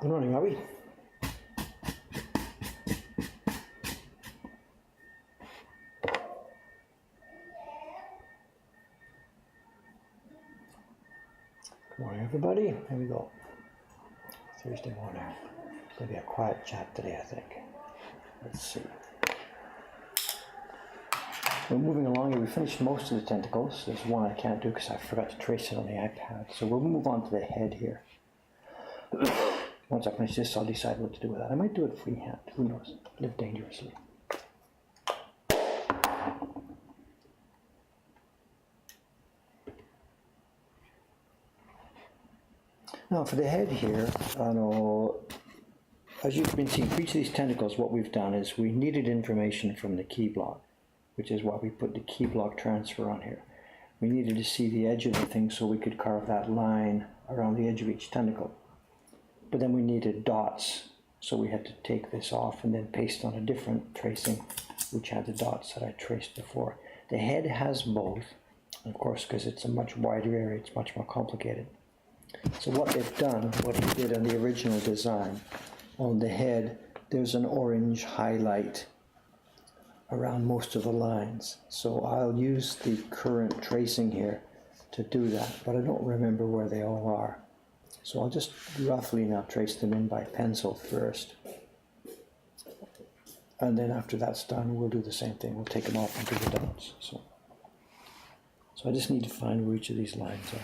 Up and running, are we? Good morning, everybody. Here we go. Thursday morning. It's going to be a quiet chat today, I think. Let's see. We're moving along here. We finished most of the tentacles. There's one I can't do because I forgot to trace it on the iPad. So we'll move on to the head here. Once I finish this, I'll decide what to do with that. I might do it freehand. Who knows? Live dangerously. Now for the head here, I know, as you've been seeing, for each of these tentacles, what we've done is we needed information from the key block, which is why we put the key block transfer on here. We needed to see the edge of the thing so we could carve that line around the edge of each tentacle. But then we needed dots, so we had to take this off and then paste on a different tracing, which had the dots that I traced before. The head has both, of course, because it's a much wider area, it's much more complicated. So what they've done, what he did on the original design, on the head, there's an orange highlight around most of the lines. So I'll use the current tracing here to do that, but I don't remember where they all are. So I'll just roughly now trace them in by pencil first. And then after that's done, we'll do the same thing. We'll take them off and do the dots. So I just need to find where each of these lines are.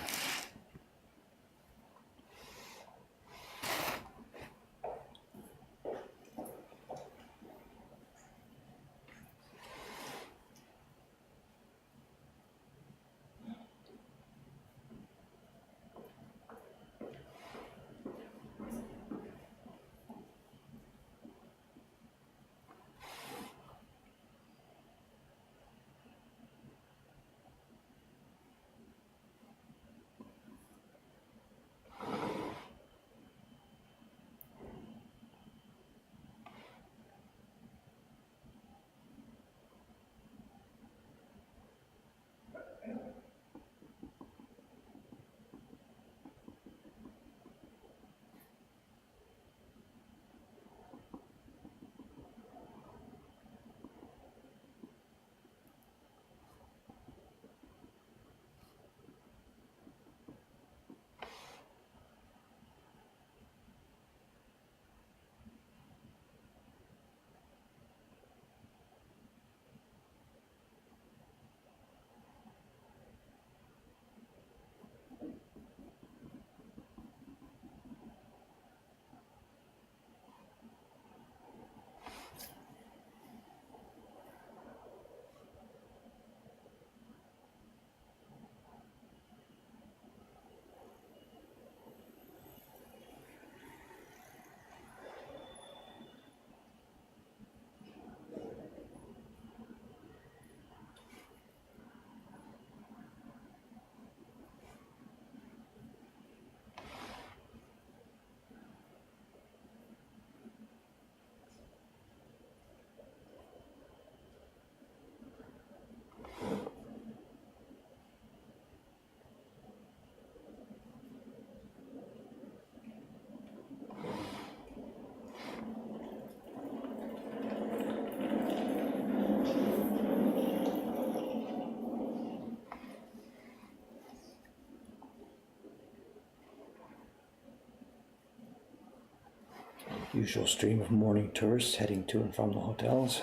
Usual stream of morning tourists heading to and from the hotels.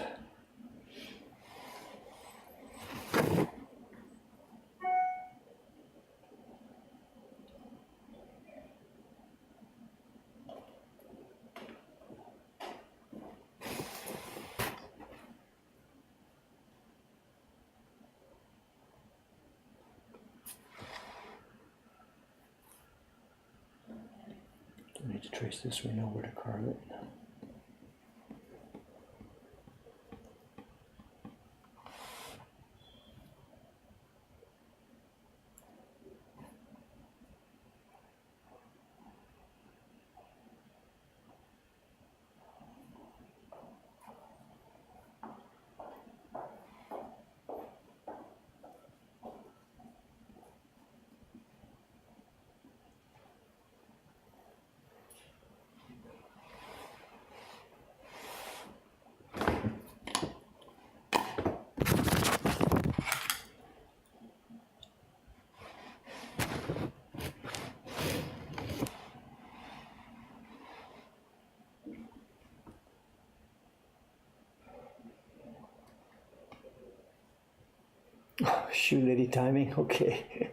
Don't need to trace this, we know where to carve it. Oh, shoe lady timing, okay.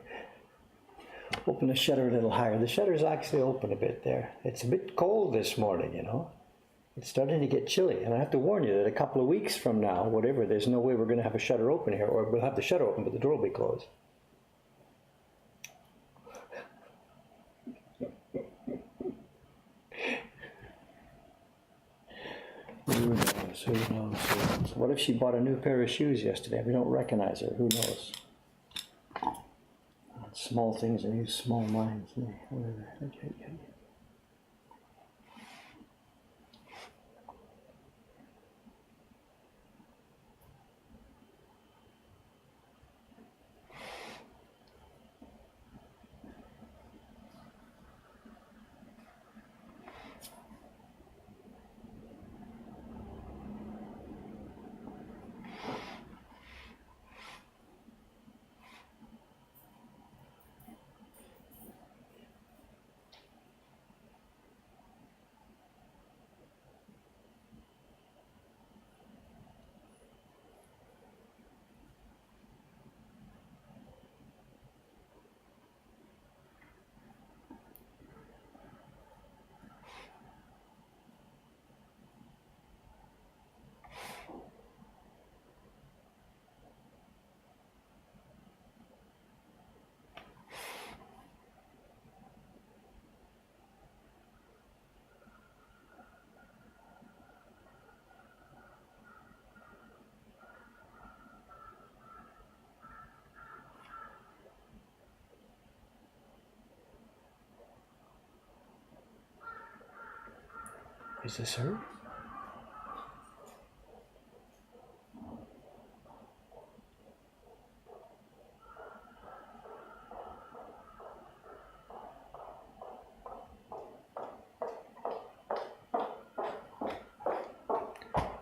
Open the shutter a little higher. The shutter's actually open a bit there. It's a bit cold this morning, you know. It's starting to get chilly, and I have to warn you that a couple of weeks from now, whatever, there's no way we're going to have a shutter open here, or we'll have the shutter open, but the door will be closed. Who knows, who knows, who knows? What if she bought a new pair of shoes yesterday? We don't recognize her, who knows? Small things and use small minds. Is this her?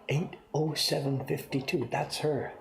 Eight 0752. That's her.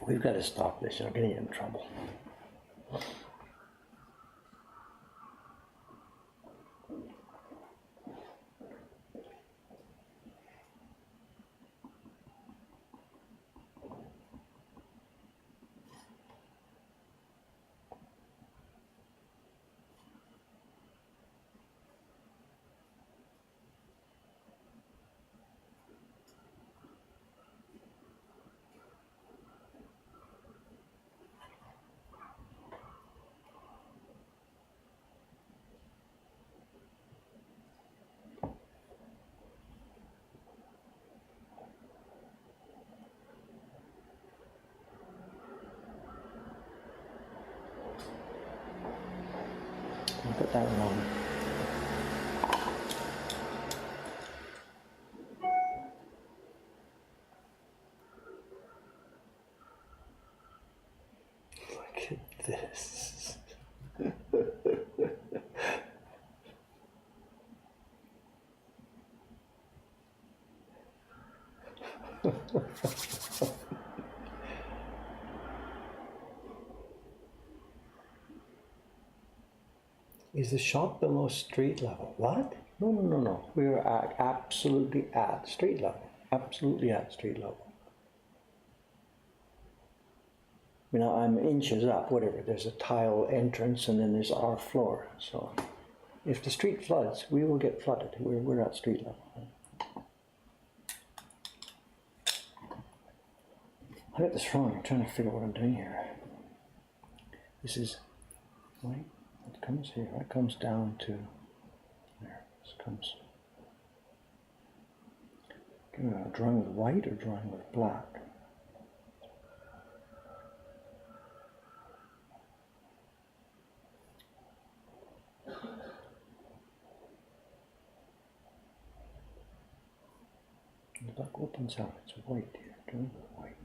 We've got to stop this. I'm getting in trouble. I'll put that one on. Look at this. Is the shop below street level? What? No, no, no, no. We are absolutely at street level. Absolutely at street level. You know, I'm inches up, whatever. There's a tile entrance and then there's our floor. So if the street floods, we will get flooded. We're at street level. I got this wrong. I'm trying to figure out what I'm doing here. This is, right? It comes here. It comes down to there. This comes. Drawing with white or drawing with black? The black opens out. It's white here. Drawing with white.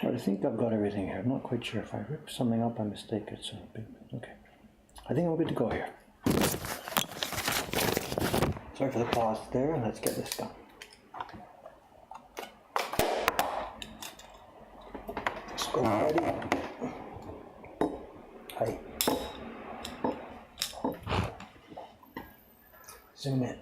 Well, I think I've got everything here. I'm not quite sure. If I rip something up by mistake, it's a big... Okay. I think I'm good to go here. Sorry for the pause there. Let's get this done. Scope ready. Hi. Zoom in.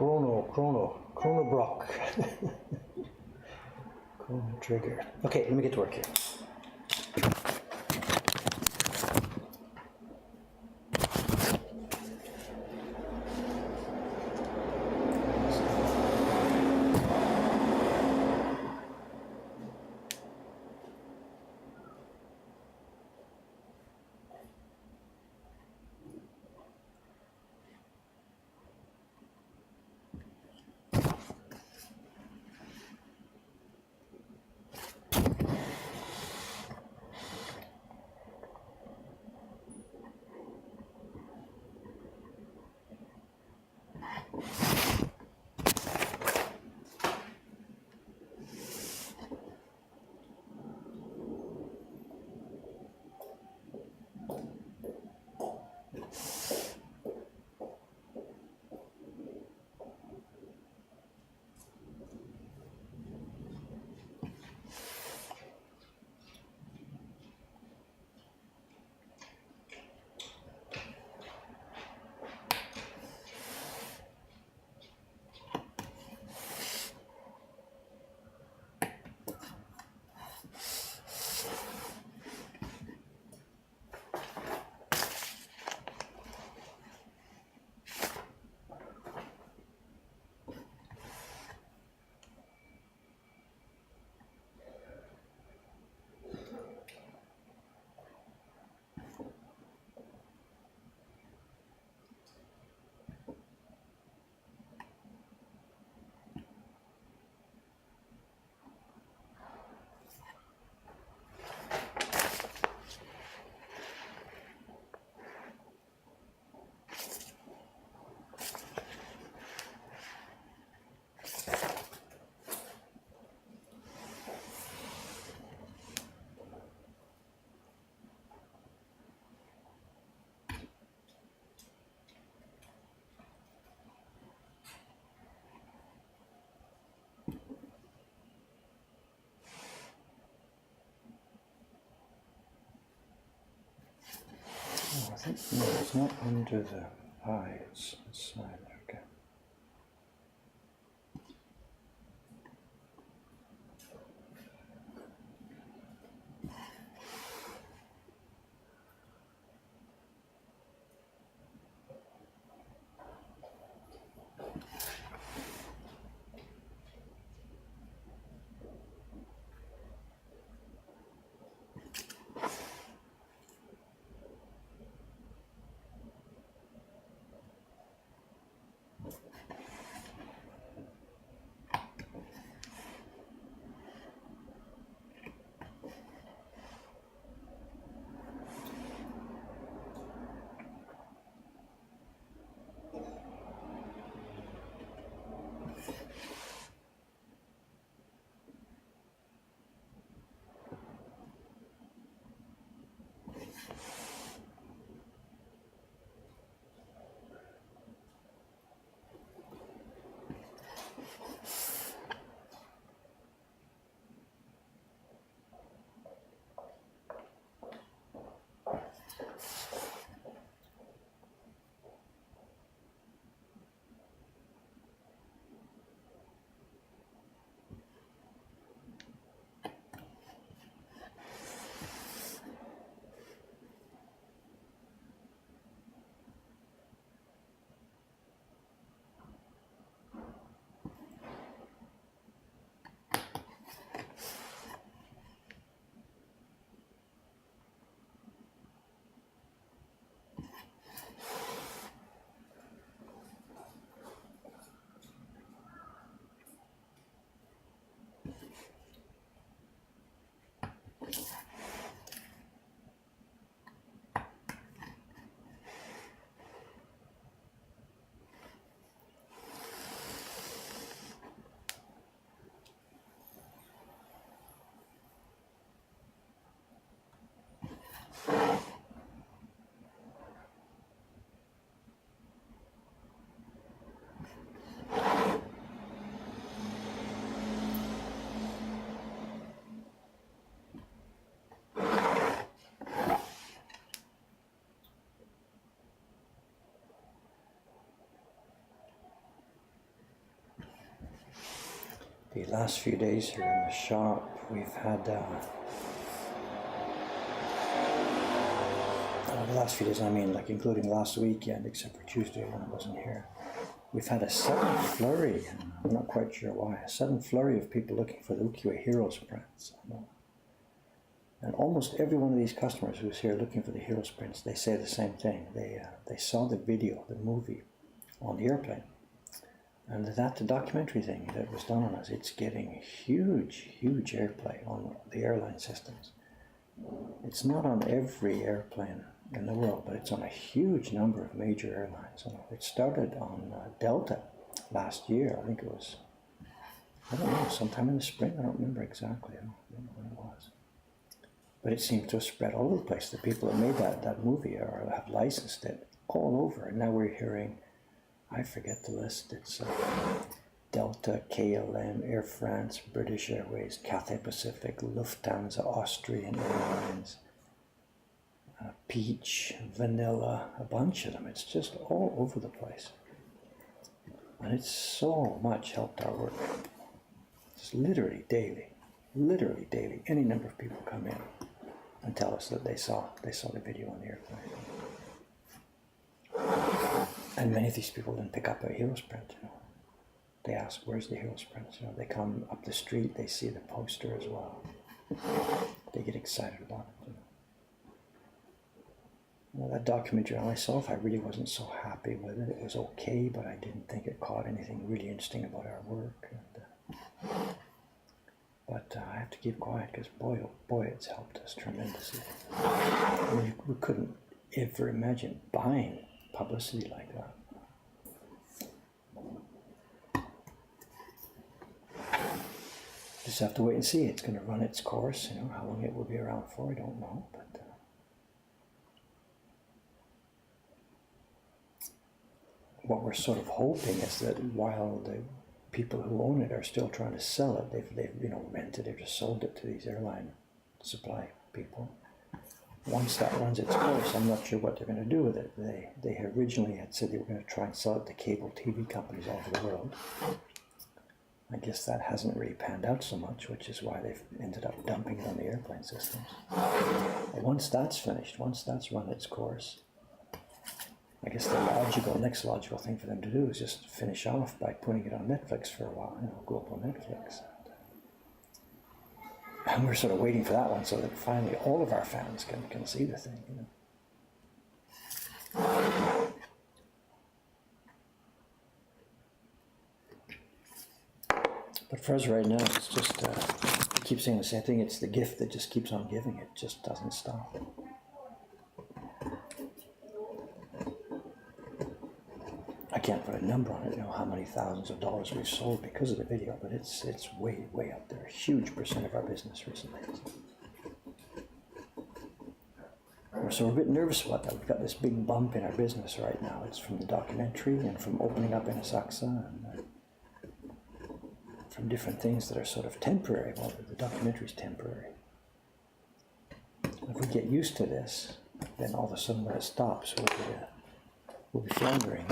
Chrono Brock. Chrono trigger. Okay, let me get to work here. Oh, I think no, it's not under the eye, it's inside. Okay. The last few days here in the shop, we've had, the last few days, I mean, like including last weekend, except for Tuesday when I wasn't here, we've had a sudden flurry, and I'm not quite sure why, a sudden flurry of people looking for the Ukiyo Heroes prints. And almost every one of these customers who's here looking for the Heroes prints, they say the same thing. They saw the video, the movie, on the airplane. And the documentary thing that was done on us, it's getting huge airplay on the airline systems. It's not on every airplane in the world, but it's on a huge number of major airlines. It started on Delta last year. I think it was, I don't know, sometime in the spring. I don't remember exactly. I don't know when it was. But it seems to have spread all over the place. The people that made that movie or have licensed it all over. And now we're hearing, I forget the list. It's Delta, KLM, Air France, British Airways, Cathay Pacific, Lufthansa, Austrian Airlines, Peach, Vanilla, a bunch of them. It's just all over the place. And it's so much helped our work. Just literally daily, any number of people come in and tell us that they saw the video on the airplane. And many of these people didn't pick up a Heroes print, They ask, where's the Heroes print? They come up the street, they see the poster as well. They get excited about it. That documentary myself, I really wasn't so happy with it. It was okay, but I didn't think it caught anything really interesting about our work. But I have to keep quiet because boy, oh boy, it's helped us tremendously. We couldn't ever imagine buying publicity like that. Just have to wait and see. It's going to run its course. How long it will be around for, I don't know. But what we're sort of hoping is that while the people who own it are still trying to sell it, they've rented it or sold it to these airline supply people. Once that runs its course, I'm not sure what they're going to do with it. They originally had said they were going to try and sell it to cable TV companies all over the world. I guess that hasn't really panned out so much, which is why they've ended up dumping it on the airplane systems. But once that's finished, once that's run its course, I guess the next logical thing for them to do is just finish off by putting it on Netflix for a while, global Netflix. And we're sort of waiting for that one so that finally all of our fans can see the thing. But for us right now, it's just, I keep saying the same thing, it's the gift that just keeps on giving, it just doesn't stop. I can't put a number on it, how many thousands of dollars we've sold because of the video, but it's way up there. A huge percent of our business recently. So we're a bit nervous about that. We've got this big bump in our business right now. It's from the documentary and from opening up in Asakusa and from different things that are sort of temporary. Well, the documentary's temporary. If we get used to this, then all of a sudden when it stops, we'll be floundering.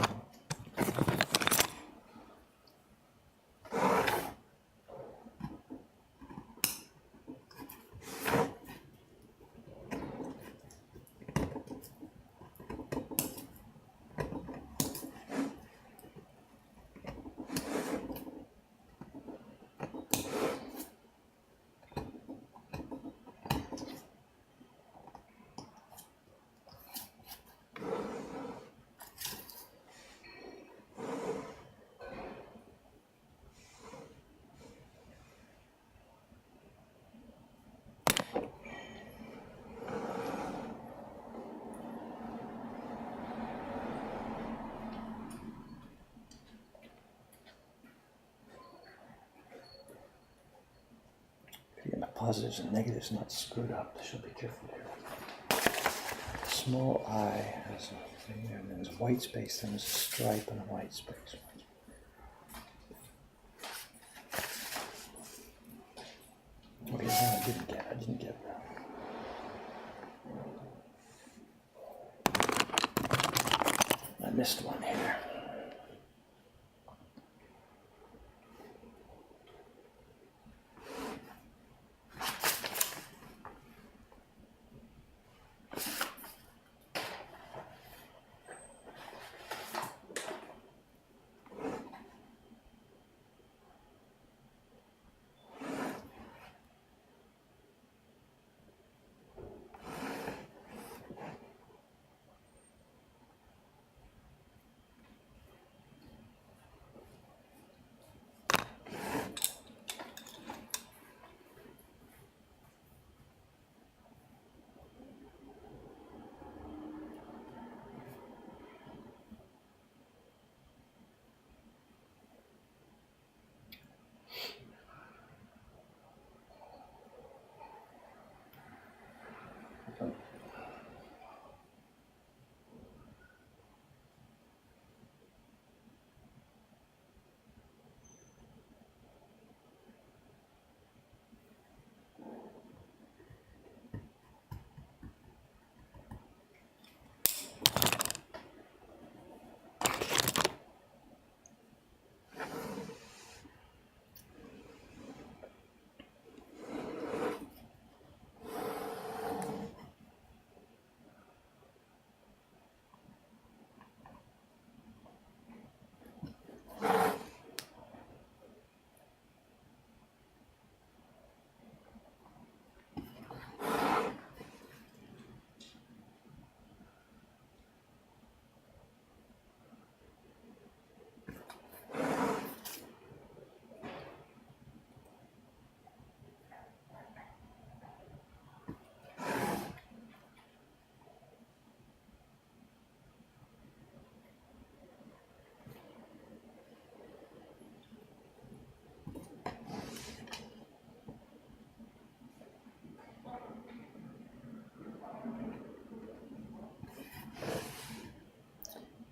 Positives and negatives not screwed up. I should be careful here. Small I has a thing there, and then there's a white space, then there's a stripe and a white space. Okay, no, I didn't get that. I missed one here.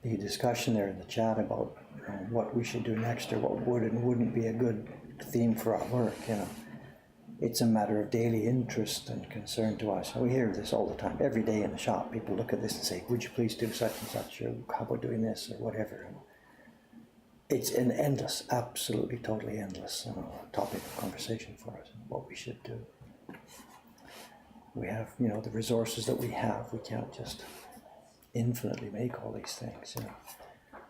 the discussion there in the chat about what we should do next, or what would and wouldn't be a good theme for our work, it's a matter of daily interest and concern to us. And we hear this all the time, every day in the shop. People look at this and say, would you please do such and such, or how about doing this, or whatever. It's an endless, absolutely, totally endless topic of conversation for us, and what we should do. We have, the resources that we have. We can't just infinitely make all these things.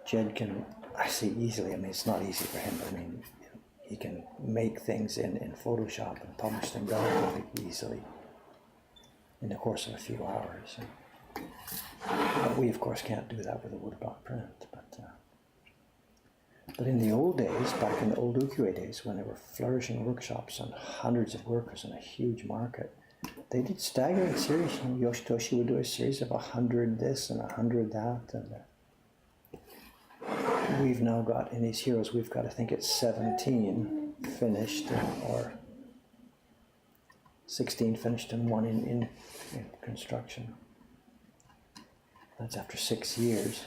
Jed can, I see easily. I mean, it's not easy for him. But I mean, he can make things in Photoshop and publish them relatively easily in the course of a few hours. But we, of course, can't do that with a woodblock print. But in the old days, back in the old ukiyo days, when there were flourishing workshops and hundreds of workers in a huge market, they did staggering series. Yoshitoshi would do a series of 100 this and 100 that. And we've now got, in these heroes, we've got, I think it's 17 finished, or 16 finished and one in construction. That's after 6 years.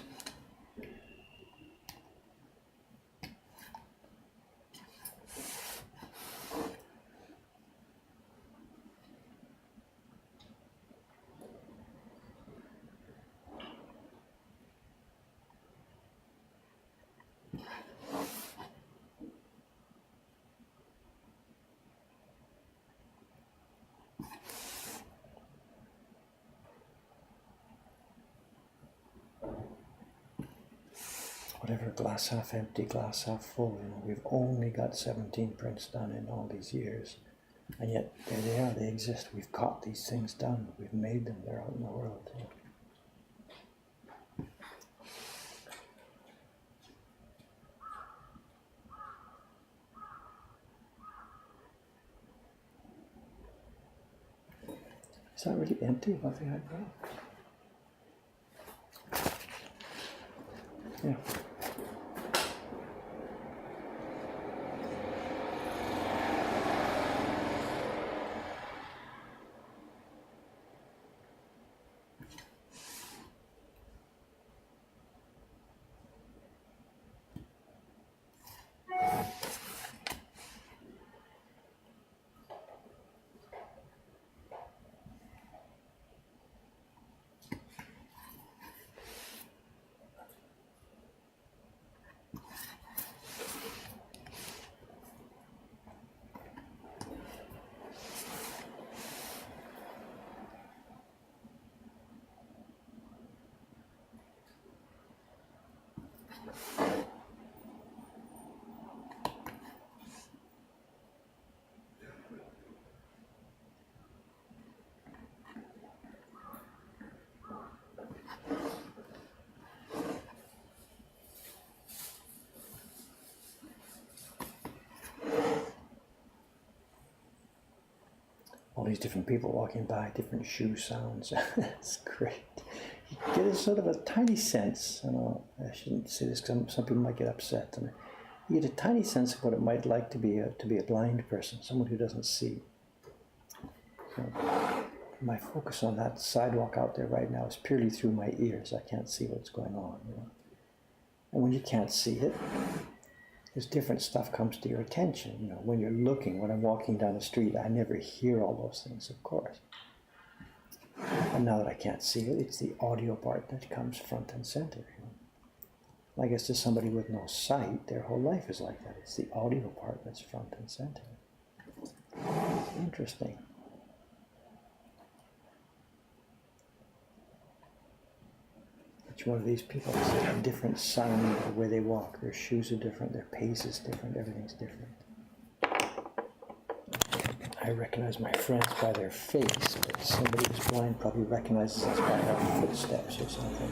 Whatever, glass half empty, glass half full. We've only got 17 prints done in all these years, and yet there they are. They exist. We've got these things done. We've made them. They're out in the world. Is that really empty? Nothing like that? Yeah. All these different people walking by, different shoe sounds. It's great. You get a sort of a tiny sense, I shouldn't say this because some people might get upset. And you get a tiny sense of what it might like to be a blind person, someone who doesn't see. My focus on that sidewalk out there right now is purely through my ears. I can't see what's going on. And when you can't see it, there's different stuff comes to your attention. When you're looking, when I'm walking down the street, I never hear all those things, of course. And now that I can't see it, it's the audio part that comes front and center. I guess to somebody with no sight, their whole life is like that. It's the audio part that's front and center. Interesting. Each one of these people has a different sound the way they walk. Their shoes are different, their pace is different, everything's different. I recognize my friends by their face, but somebody who's blind probably recognizes us by our footsteps or something.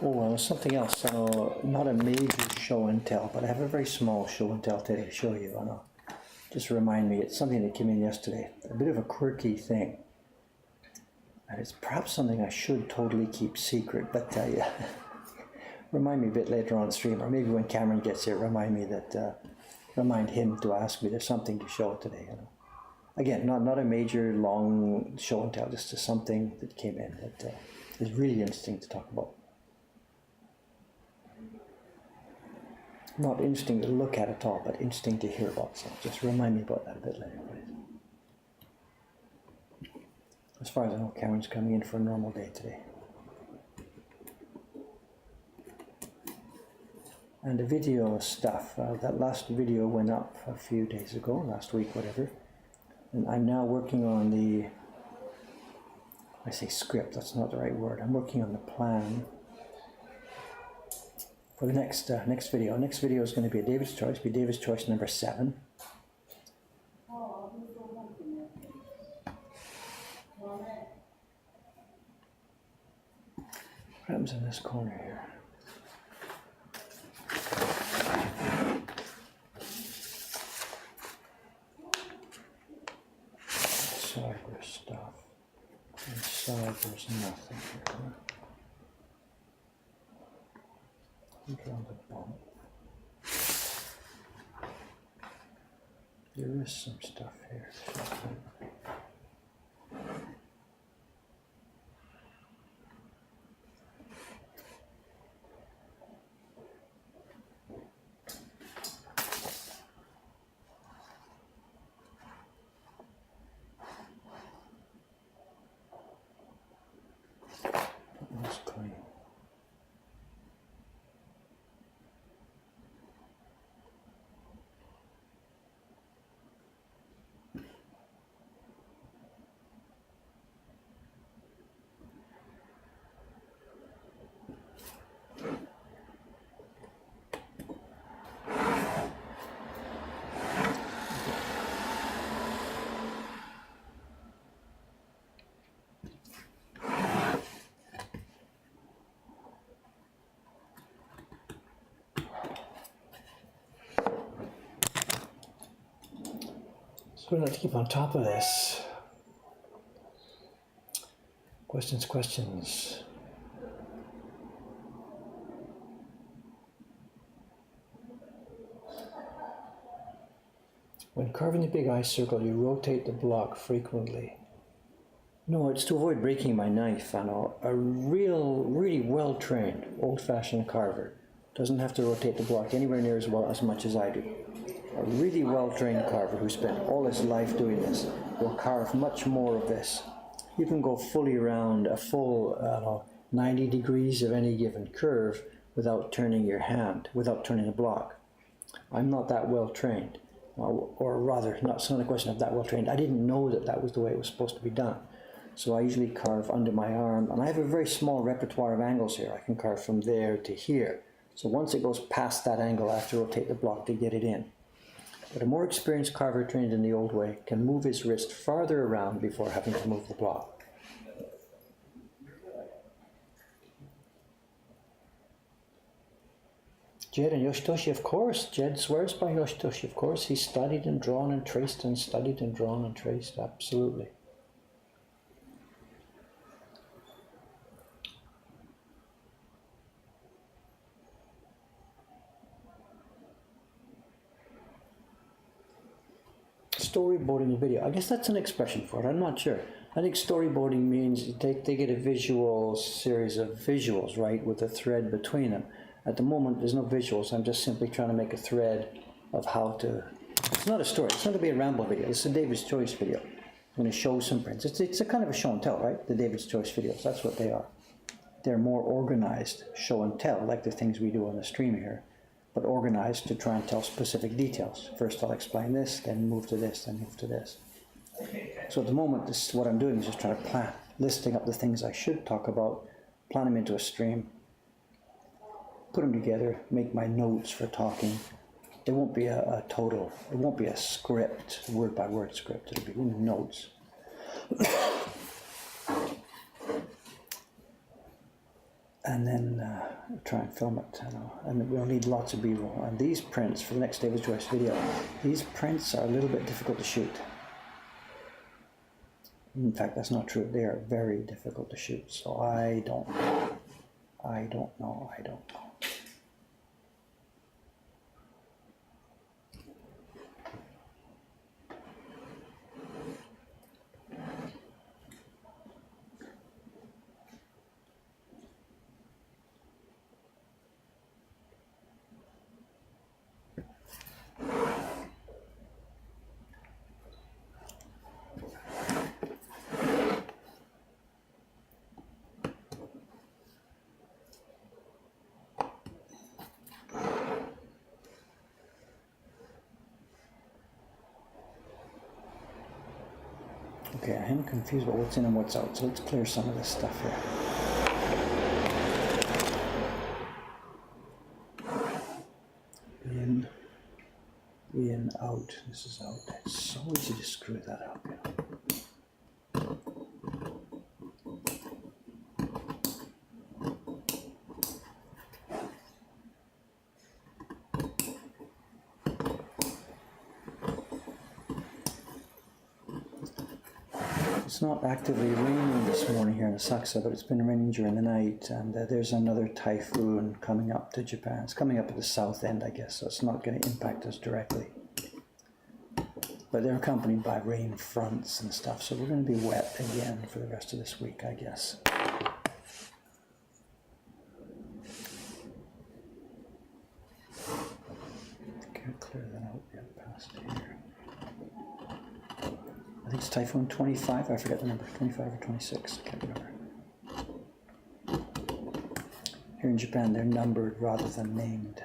well, something else. Not a major show and tell, but I have a very small show and tell today to show you. Just remind me, it's something that came in yesterday. A bit of a quirky thing. And it's perhaps something I should totally keep secret, but yeah. Remind me a bit later on the stream, or maybe when Cameron gets here, remind him to ask me. There's something to show today. Again, not a major long show and tell, just something that came in that is really interesting to talk about. Not interesting to look at all, but interesting to hear about. So just remind me about that a bit later, please. As far as I know, Cameron's coming in for a normal day today. And the video stuff, that last video went up a few days ago, last week, whatever. And I'm now working on I say script, that's not the right word. I'm working on the plan for the next video. Next video is going to be a David's Choice, David's Choice number 7. What happens in this corner here? Cyber stuff. Inside there's nothing here. Look around the bump. There is some stuff here. That's clean. So we're going to keep on top of this. Questions. When carving the big eye circle, you rotate the block frequently. No, it's to avoid breaking my knife. I know. A really well-trained, old-fashioned carver doesn't have to rotate the block anywhere near as much as I do. A really well-trained carver who spent all his life doing this will carve much more of this. You can go fully around a full 90 degrees of any given curve without turning your hand, without turning the block. I'm not that well-trained, or rather, it's not a question of that well-trained. I didn't know that was the way it was supposed to be done. So I usually carve under my arm, and I have a very small repertoire of angles here. I can carve from there to here. So once it goes past that angle, I have to rotate the block to get it in. But a more experienced carver trained in the old way can move his wrist farther around before having to move the block. Jed and Yoshitoshi, of course. Jed swears by Yoshitoshi, of course. He studied and drawn and traced and studied and drawn and traced, absolutely. Storyboarding a video. I guess that's an expression for it. I'm not sure. I think storyboarding means they get a visual series of visuals, right, with a thread between them. At the moment, there's no visuals. I'm just simply trying to make a thread of how to... It's not a story. It's not going to be a ramble video. It's a David's Choice video. I'm going to show some prints. It's a kind of a show and tell, right? The David's Choice videos. That's what they are. They're more organized show and tell, like the things we do on the stream here, but organized to try and tell specific details. First I'll explain this, then move to this, then move to this. So at the moment, this is what I'm doing, is just trying to plan, listing up the things I should talk about, plan them into a stream, put them together, make my notes for talking. It won't be it won't be a script, word by word script, it'll be notes. and then try and film it. And we'll need lots of B-roll. And these prints for the next David's Choice video, these prints are a little bit difficult to shoot. In fact, that's not true. They are very difficult to shoot. So I don't know. I don't know. Okay, I am confused about what's in and what's out, so let's clear some of this stuff here. In, out. This is out. It's so easy to screw that up. It's not actively raining this morning here in Asakusa, but it's been raining during the night, and there's another typhoon coming up to Japan. It's coming up at the south end, I guess, so it's not going to impact us directly. But they're accompanied by rain fronts and stuff, so we're going to be wet again for the rest of this week, I guess. Can't clear that out yet past here. I think it's Typhoon 25, I forget the number, 25 or 26, I can't remember. Here in Japan, they're numbered rather than named.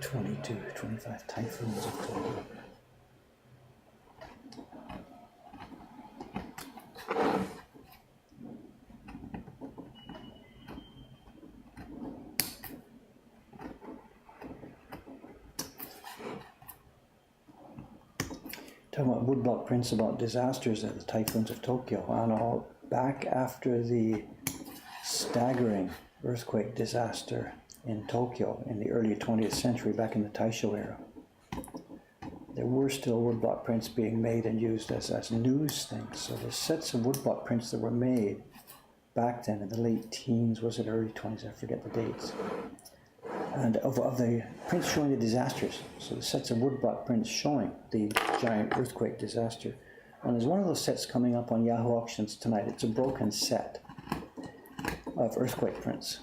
'22, 25 typhoons of Tokyo. Talking about woodblock prints about disasters at the typhoons of Tokyo. And all back after the staggering earthquake disaster in Tokyo in the early 20th century, back in the Taisho era, there were still woodblock prints being made and used as news things. So there's sets of woodblock prints that were made back then in the late teens, was it early 20s, I forget the dates. And of the prints showing the disasters, so the sets of woodblock prints showing the giant earthquake disaster. And there's one of those sets coming up on Yahoo Auctions tonight. It's a broken set of earthquake prints.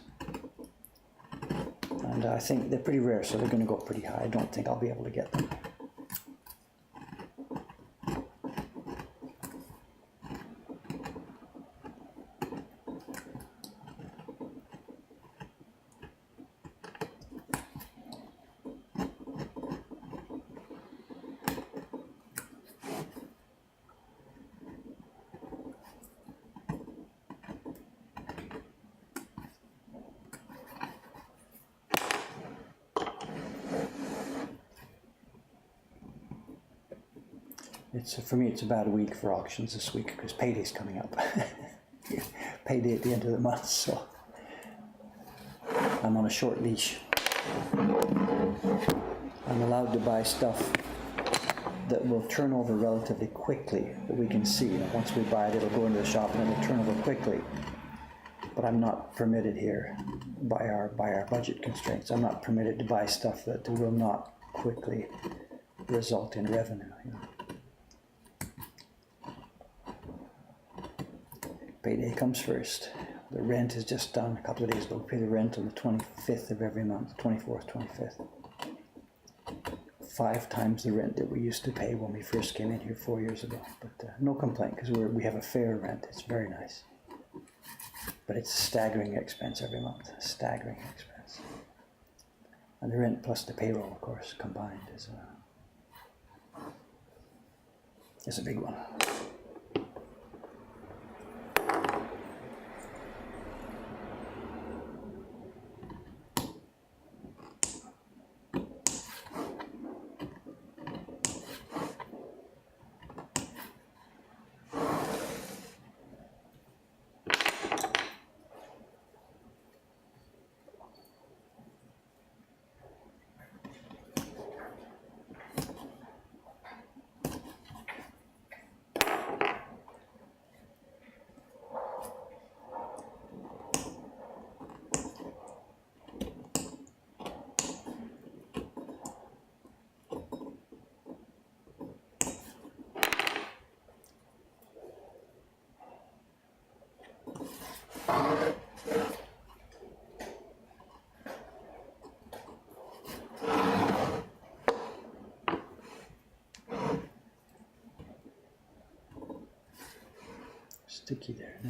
And I think they're pretty rare, so they're going to go pretty high. I don't think I'll be able to get them. For me, it's a bad week for auctions this week because payday's coming up. Payday at the end of the month, so I'm on a short leash. I'm allowed to buy stuff that will turn over relatively quickly, that we can see. You know, once we buy it, it'll go into the shop and it'll turn over quickly. But I'm not permitted here by our budget constraints. I'm not permitted to buy stuff that will not quickly result in revenue. You know. Payday comes first. The rent is just done a couple of days ago. We pay the rent on the 25th of every month, 24th, 25th. 5 times the rent that we used to pay when we first came in here 4 years ago. But no complaint, because we have a fair rent. It's very nice. But it's a staggering expense every month, a staggering expense. And the rent plus the payroll, of course, combined is a big one. Sticky there.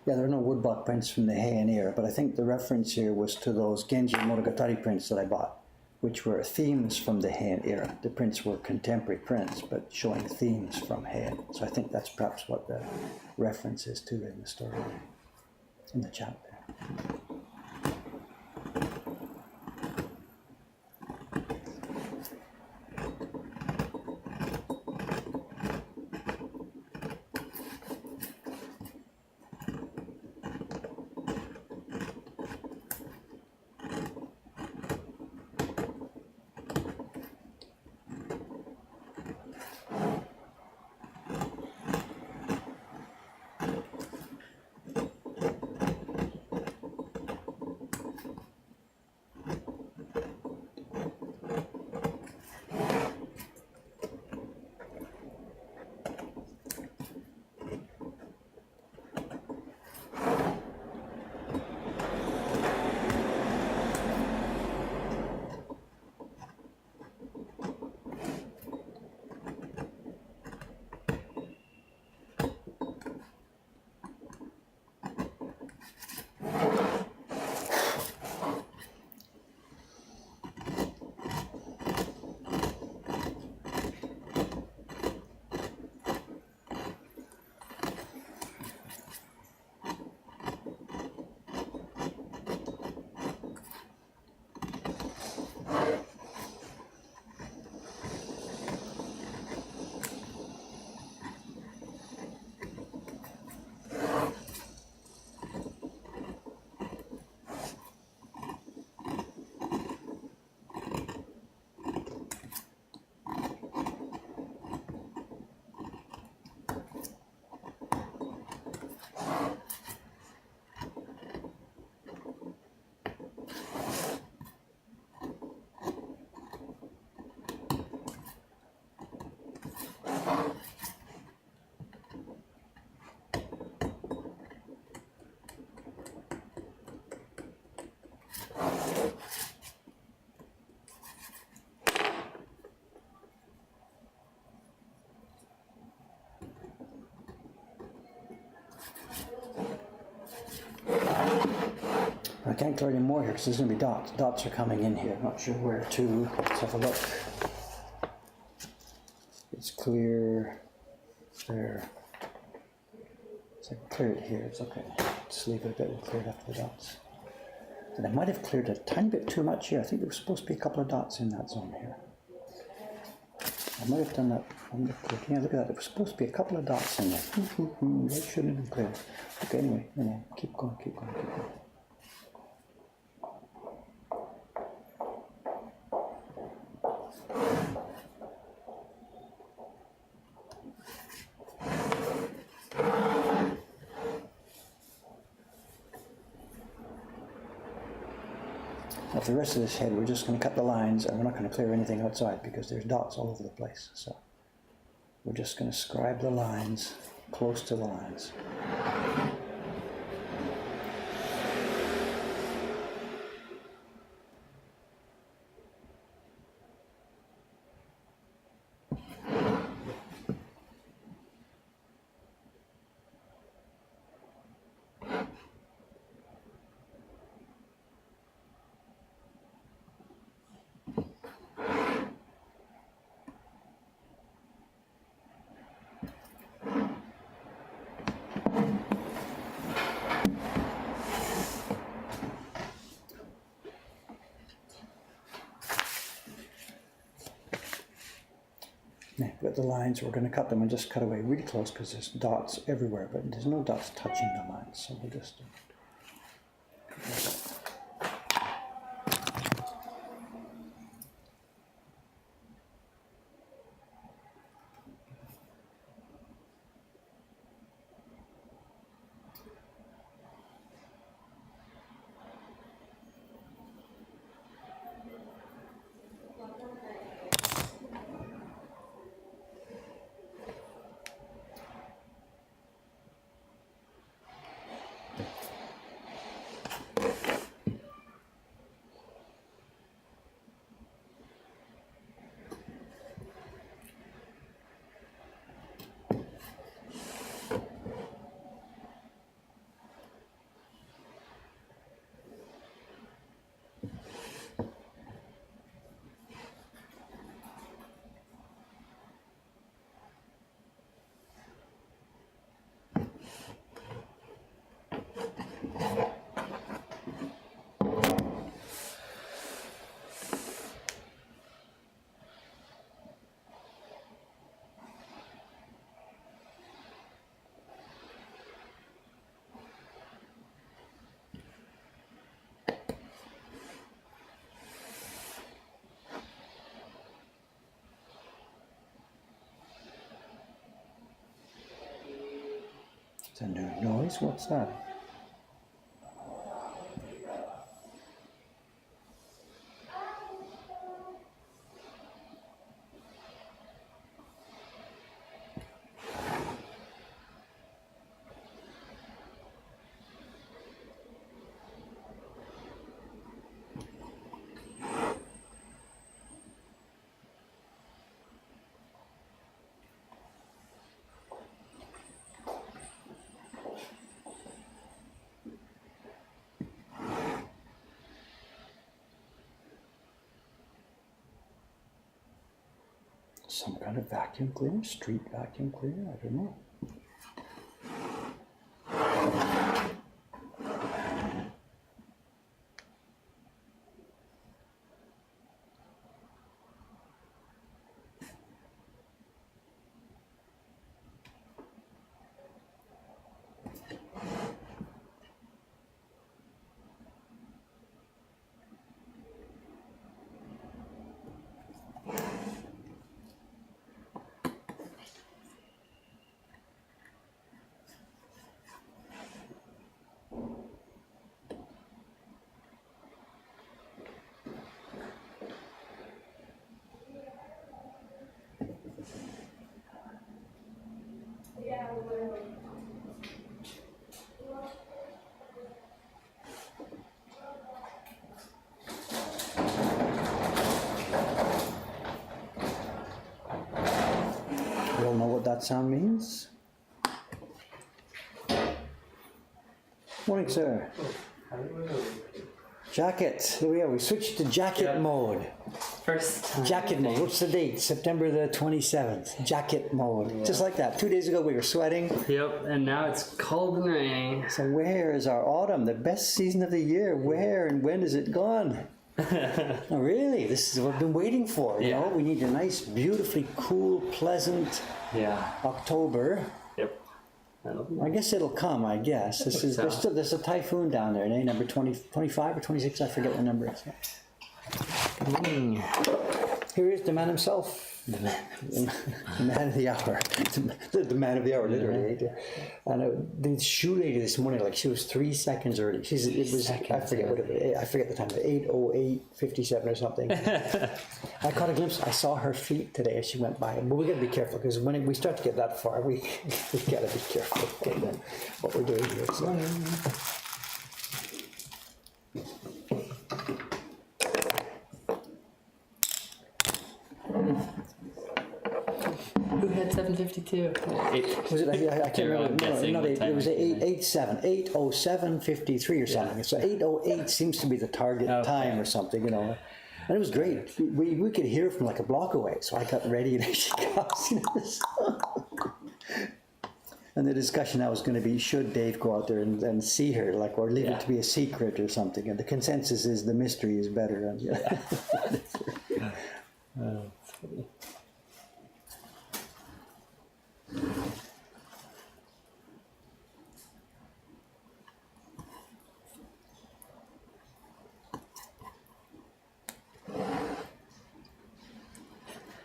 Yeah, there are no woodblock prints from the Heian era, but I think the reference here was to those Genji Monogatari prints that I bought, which were themes from the Heian era. The prints were contemporary prints, but showing themes from Heian. So I think that's perhaps what the reference is to in the story, in the chat there. can't clear any more here because there's going to be dots. Dots are coming in here. Not sure where to. Let's have a look. It's clear there. So I can clear it here. It's okay. Just leave it a bit and clear it after the dots. And I might have cleared a tiny bit too much here. I think there was supposed to be a couple of dots in that zone here. I might have done that. Yeah, look at that. There was supposed to be a couple of dots in there. That shouldn't have been cleared. Okay, anyway, keep going, keep going, keep going. Now for the rest of this head, we're just going to cut the lines and we're not going to clear anything outside because there's dots all over the place. So we're just going to scribe the lines close to the lines. Now, we've got the lines, we're going to cut them and just cut away really close because there's dots everywhere, but there's no dots touching the lines, so we'll just It's a new noise. What's that? Some kind of vacuum cleaner, street vacuum cleaner, I don't know. You all know what that sound means? Morning, sir. Jacket. Here we are. We switched to jacket mode. First time. Jacket mode. What's the date? September the 27th. Jacket mode. Yeah. Just like that. 2 days ago we were sweating. Yep, and now it's cold and raining. So where is our autumn? The best season of the year. Where and when is it gone? Oh, really? This is what we've been waiting for. You know, we need a nice, beautifully cool, pleasant October. Yep. I guess it'll come, I guess. There's a typhoon down there, number 25 or 26, I forget what number it's. Good morning. Here is the man himself. The man of the hour. The man of the hour, literally. And the shoe lady this morning, like she was 3 seconds early. I forget the time, 8:08:57 or something. I caught a glimpse. I saw her feet today as she went by. But we got to be careful because when we start to get that far, we got to be careful what we're doing here. So. Who had 752? Was it? I can't remember. No, not 8. It was 8:07:53 or something. So 8:08 seems to be the target time or something, you know. And it was great. We could hear from like a block away. So I got ready and she comes. And the discussion now was going to be, should Dave go out there and see her, like, or leave it to be a secret or something? And the consensus is the mystery is better. And, that's funny.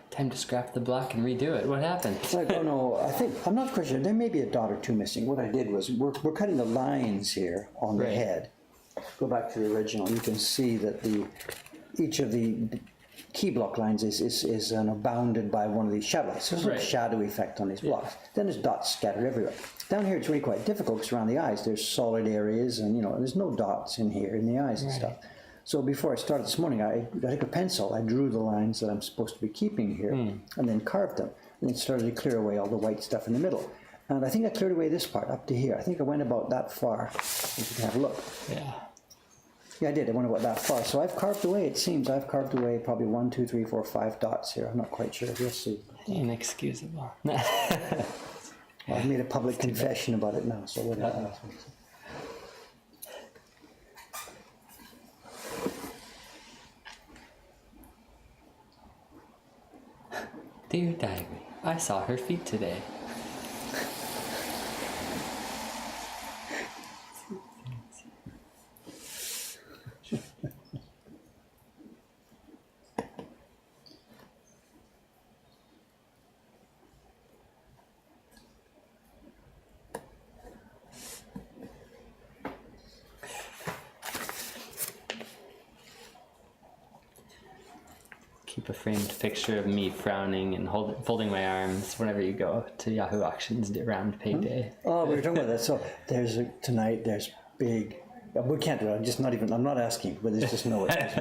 Time to scrap the block and redo it. What happened? I don't know. I'm not quite sure. There may be a dot or two missing. What I did was we're cutting the lines here on the head. Go back to the original. You can see that each of the key block lines is bounded by one of these shadows. So there's a shadow effect on these blocks. Then there's dots scattered everywhere. Down here it's really quite difficult because around the eyes there's solid areas and there's no dots in here in the eyes and stuff. So before I started this morning, I took a pencil, I drew the lines that I'm supposed to be keeping here and then carved them and then started to clear away all the white stuff in the middle. And I think I cleared away this part up to here. I think I went about that far. If you can have a look. Yeah, I did. I went about that far. So I've carved away, it seems. I've carved away probably 1, 2, 3, 4, 5 dots here. I'm not quite sure. We'll see. Inexcusable. I've made a public confession about it now, so whatever. Dear Diary, I saw her feet today. Keep a framed picture of me frowning and folding my arms whenever you go to Yahoo Auctions around payday. Oh, we were talking about that. So there's big. We can't do it. I'm not asking, but there's just no. It's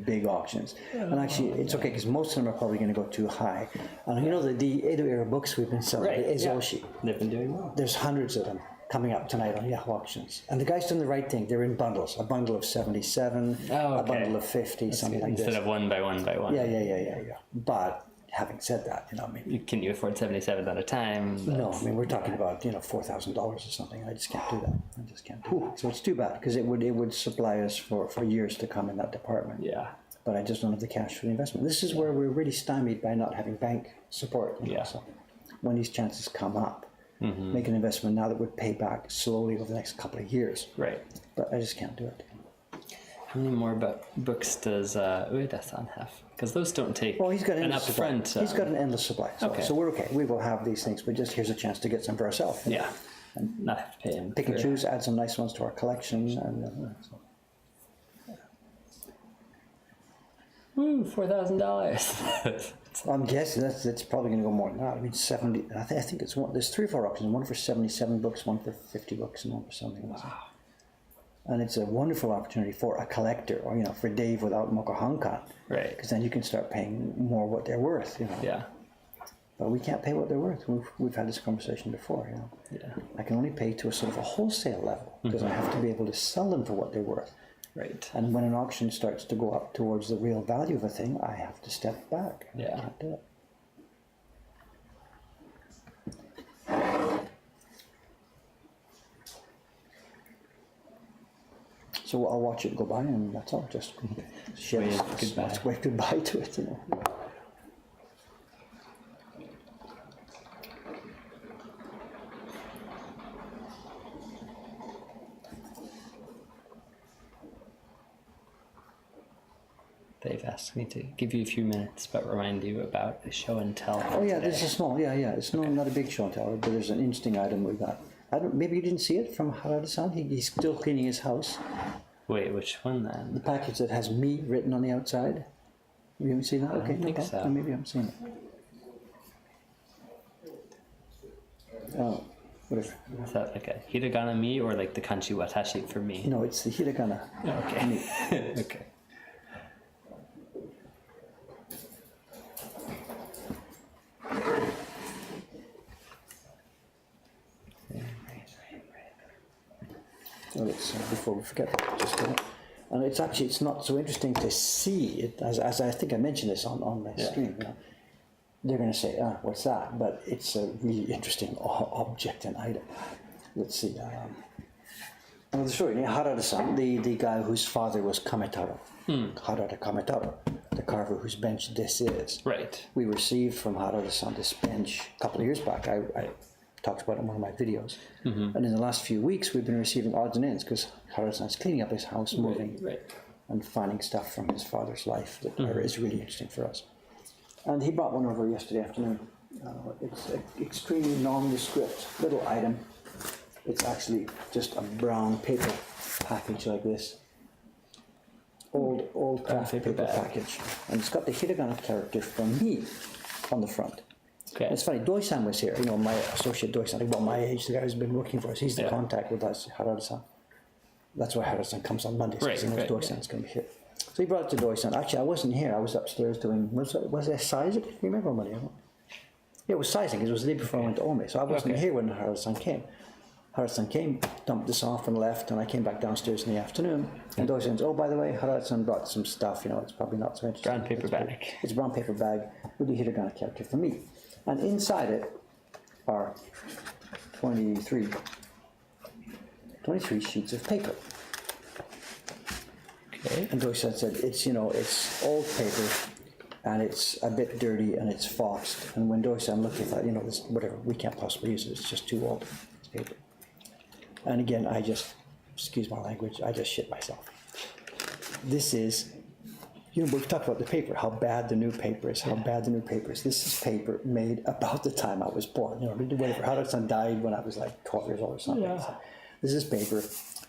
big auctions. And actually, it's okay because most of them are probably going to go too high. And the Edo era books we've been selling, the Ezoshi. They've been doing well. There's hundreds of them coming up tonight on Yahoo Auctions. And the guy's done the right thing. They're in bundles. A bundle of 77, a bundle of 50, something like Instead this. of one by one by one. Yeah. But having said that, Can you afford 77 at a time? No, we're talking about, $4,000 or something. I just can't do that. So it's too bad because it would supply us for years to come in that department. Yeah. But I just don't have the cash for the investment. This is where we're really stymied by not having bank support. So when these chances come up, make an investment now that would pay back slowly over the next couple of years. Right. But I just can't do it. How many more books does Ueda-san have? Because those don't take he's got an upfront. He's got an endless supply. So we're okay. We will have these things, but just here's a chance to get some for ourselves. Yeah. And not have to pay him. Pick and choose, add some nice ones to our collection. And, Woo, $4,000. I'm guessing that's probably going to go more than that. 70. I think it's one. There's 3 or 4 auctions. One for 77 books, one for 50 books, and one for something else. Wow. And it's a wonderful opportunity for a collector, or for Dave without Mokohankan. Right. Because then you can start paying more what they're worth. Yeah. But we can't pay what they're worth. We've had this conversation before. Yeah. I can only pay to a sort of a wholesale level because I have to be able to sell them for what they're worth. Right. And when an auction starts to go up towards the real value of a thing, I have to step back. Yeah. I can't do it. So I'll watch it go by, and that's all. Just wave goodbye to it, you know. They've asked me to give you a few minutes, but remind you about a show and tell. Oh yeah, today. this is small. Yeah. It's not a big show and tell, but there's an interesting item we got. Maybe you didn't see it from Harada-san. He's still cleaning his house. Wait, which one then? The package that has "me" written on the outside. You haven't seen that? I don't think so. Maybe I haven't seen it. Oh, whatever. Is that like a hiragana me or like the kanji watashi for me? No, it's the hiragana. Okay. Me. Okay. So let's, before we forget, just go. And it's not so interesting to see it, as I think I mentioned this on the stream. You know, they're going to say, what's that? But it's a really interesting object and item. Let's see. The story, Harada-san, the guy whose father was Kametaro, Harada Kametaro, the carver whose bench this is. Right. We received from Harada-san this bench a couple of years back. I talked about it in one of my videos. And in the last few weeks, we've been receiving odds and ends because Harada-san's cleaning up his house, moving, Right. and finding stuff from his father's life that is really interesting for us. And he brought one over yesterday afternoon. It's an extremely nondescript little item. It's actually just a brown paper package like this. Old craft paper package. And it's got the hiragana character from me on the front. Okay. It's funny, Doi-san was here, my associate Doi-san, about my age, the guy who's been working for us. He's the contact with us, Harada-san. That's why Harada-san comes on Mondays, because he knows Doi-san's going to be here. So he brought it to Doi-san. Actually, I wasn't here. I was upstairs doing, was it sizing? Do you remember, Monday? Yeah, it was sizing, because it was the day before I went to Ome. So I wasn't here when Harada-san came. Harada-san came, dumped this off and left, and I came back downstairs in the afternoon. And Doi-san says, oh, by the way, Harada-san brought some stuff, it's probably not so interesting. Brown paper bag. It's a brown paper bag with the hiragana character for me. And inside it are 23 sheets of paper. Okay. And Doi-san said, it's old paper, and it's a bit dirty, and it's foxed. And when Doi-san looked at that, this, whatever, we can't possibly use it, it's just too old, it's paper. And again, excuse my language, I just shit myself. This is, we've talked about the paper, how bad the new paper is, This is paper made about the time I was born. Whatever, Harada-san died when I was like 12 years old or something. Yeah. So this is paper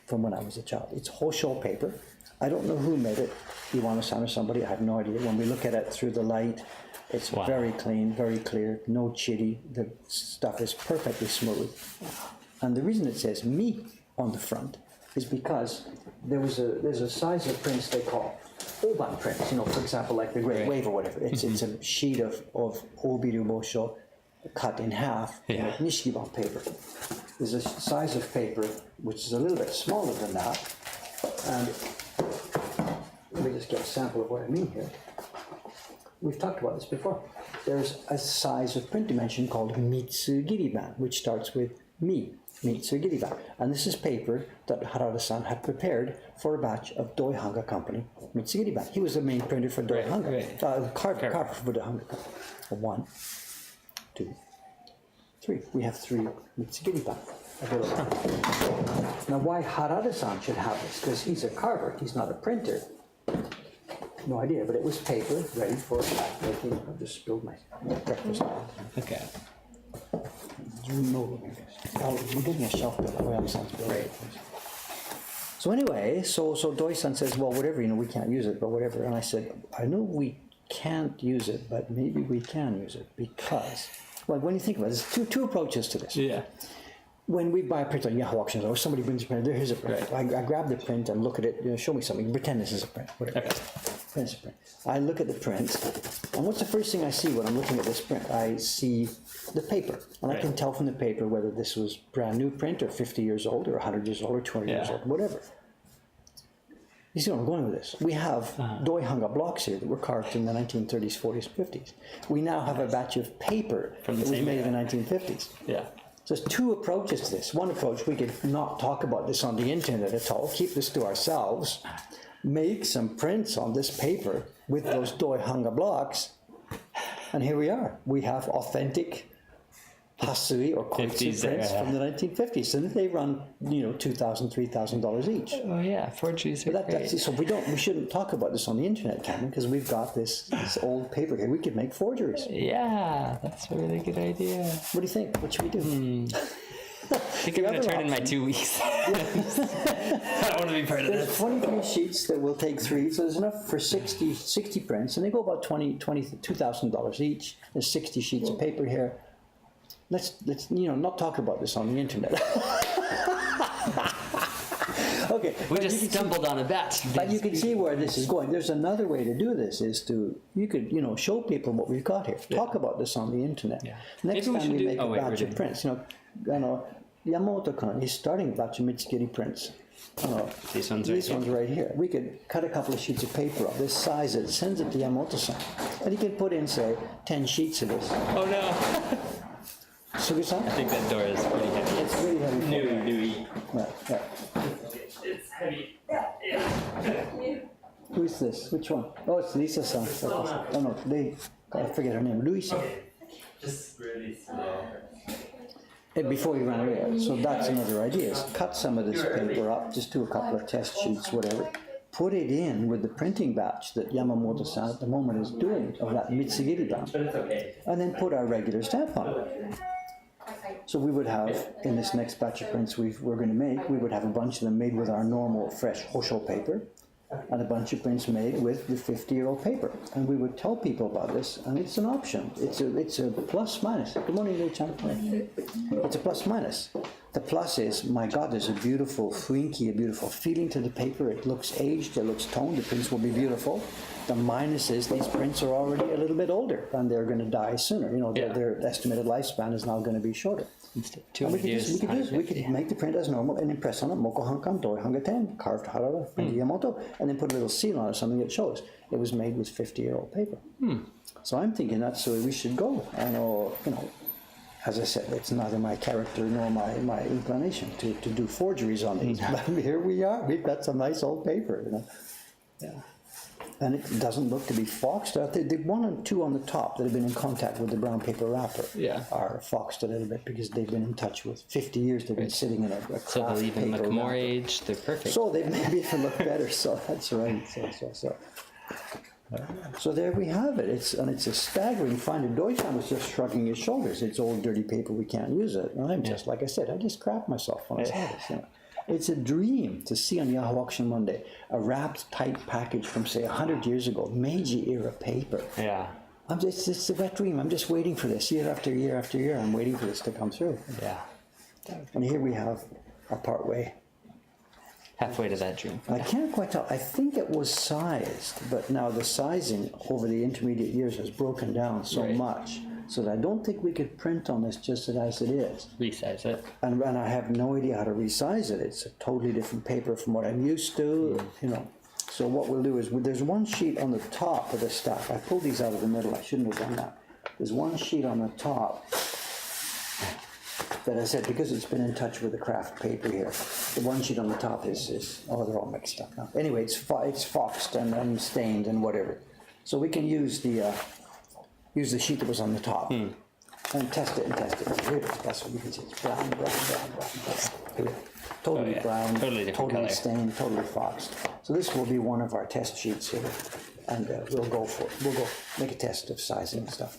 from when I was a child. It's Hosho paper. I don't know who made it, Iwano-san or somebody, I have no idea. When we look at it through the light, it's very clean, very clear, no chitty. The stuff is perfectly smooth. And the reason it says me on the front is because there's a size of prints they call Oban prints, for example, like the Great Wave or whatever. It's a sheet of Obiru Bosho cut in half, like Nishiban paper. There's a size of paper which is a little bit smaller than that. And let me just get a sample of what I mean here. We've talked about this before. There's a size of print dimension called Mitsugiriban, which starts with mi, Mitsugiriban. And this is paper that Harada-san had prepared for a batch of Doi Hanga Company, Mitsugiriban. He was the main printer for Doi Hanga, carver for Doi Hanga Company. 1, 2, 3. We have 3 Mitsugiriban available. Now, why Harada-san should have this? Because he's a carver, he's not a printer. No idea, but it was paper ready for making. I just spilled my breakfast. Okay. We're getting a shelf built. Oh, yeah, sounds great. So anyway, so Doi-san says, well, whatever, we can't use it, but whatever. And I said, I know we can't use it, but maybe we can use it because, well, when you think about it, there's two approaches to this. Yeah. When we buy a print on Yahoo auctions, or somebody brings a print, here's a print. Right. I grab the print and look at it, show me something, pretend this is a print, whatever. Okay. Print's a print. I look at the print, and what's the first thing I see when I'm looking at this print? I see the paper, and I can tell from the paper whether this was brand new print, or 50 years old, or 100 years old, or 200 years old, whatever. You see where I'm going with this? We have doi hanga blocks here that were carved in the 1930s, 40s, 50s. We now have a batch of paper From the that was same made era. in the 1950s. Yeah. So there's two approaches to this. One approach, we could not talk about this on the internet at all, keep this to ourselves, make some prints on this paper with those doi hanga blocks, and here we are. We have authentic Hasui or Koitsu 50s prints era. from the 1950s, and they run, $2,000, $3,000 each. Oh yeah, forgeries are But great. so we shouldn't talk about this on the internet, Cameron, because we've got this old paper here. We could make forgeries. Yeah, that's a really good idea. What do you think? What should we do? I think I'm going to turn in my 2 weeks. I don't want to be part of There's this. 23 sheets that will take 3, so there's enough for 60 prints, and they go about $2,000 each. There's 60 sheets of paper here. Let's not talk about this on the internet. Okay. We just stumbled on a bet. But you can see where this is going. There's another way to do this, is you could show people what we've got here. Talk about this on the internet. Yeah. Next Maybe we time should we do- make oh, a wait, batch we're of prints, Yamamoto-kun, he's starting a batch of Mitsukiri prints. These ones These ones right here. We could cut a couple of sheets of paper up, this size it, sends it to Yamamoto-san, and he can put in, say, 10 sheets of this. Oh no. Sugi-san? I think that door is pretty heavy. It's really heavy. New. Right. It's heavy. Who's this? Which one? Oh, it's Lisa-san. Oh no, I forget her name. Luisa. Just really slow. Before you run away. So that's another idea, is cut some of this paper up, just do a couple of test sheets, whatever. Put it in with the printing batch that Yamamoto-san at the moment is doing of that Mitsugiri brand. But it's okay. And then put our regular stamp on it. So we would have, in this next batch of prints we're going to make, we would have a bunch of them made with our normal fresh Hosho paper, and a bunch of prints made with the 50-year-old paper. And we would tell people about this, and it's an option. It's a plus minus. Good morning, Lee-chan. It's a plus minus. The plus is, my God, there's a beautiful雰囲気, a beautiful feeling to the paper. It looks aged, it looks toned, the prints will be beautiful. The minus is these prints are already a little bit older, and they're going to die sooner. Their estimated lifespan is now going to be shorter. Instead of And 200 years. we could make the print as normal and impress on it Moko Hankan Doi Hanga 10, carved Harada from Yamamoto, and then put a little seal on it, something that shows it was made with 50-year-old paper. So I'm thinking that's the way we should go. I know, as I said, it's neither my character nor my inclination to do forgeries on these. But here we are. We've got some nice old paper. Yeah. And it doesn't look to be foxed. The one and two on the top that have been in contact with the brown paper wrapper are foxed a little bit because they've been in touch with 50 years. They've been sitting in a craft So they'll even paper look more wrapper. aged. They're perfect. So they maybe even look better. So that's right. So there we have it. It's a staggering find. Doi-chan was just shrugging his shoulders. It's old dirty paper. We can't use it. And I'm just like I said. I just crap myself when I saw this. It's a dream to see on Yahoo Auction Monday a wrapped, tight package from, say, 100 years ago, Meiji-era paper. Yeah. It's a wet dream. I'm just waiting for this year after year after year. I'm waiting for this to come through. Yeah. And here we have our part way. Halfway to that dream. I can't quite tell. I think it was sized, but now the sizing over the intermediate years has broken down so much, so that I don't think we could print on this just as it is. Resize it. And I have no idea how to resize it. It's a totally different paper from what I'm used to, So what we'll do is, there's one sheet on the top of the stack. I pulled these out of the middle. I shouldn't have done that. There's one sheet on the top that I said, because it's been in touch with the craft paper here, the one sheet on the top is they're all mixed up now. Anyway, it's foxed and stained and whatever. So we can use the sheet that was on the top and test it. Here it is. That's what you can see. It's brown. Here. Totally brown, Totally different color. stained, totally foxed. So this will be one of our test sheets here, and we'll go make a test of sizing and stuff.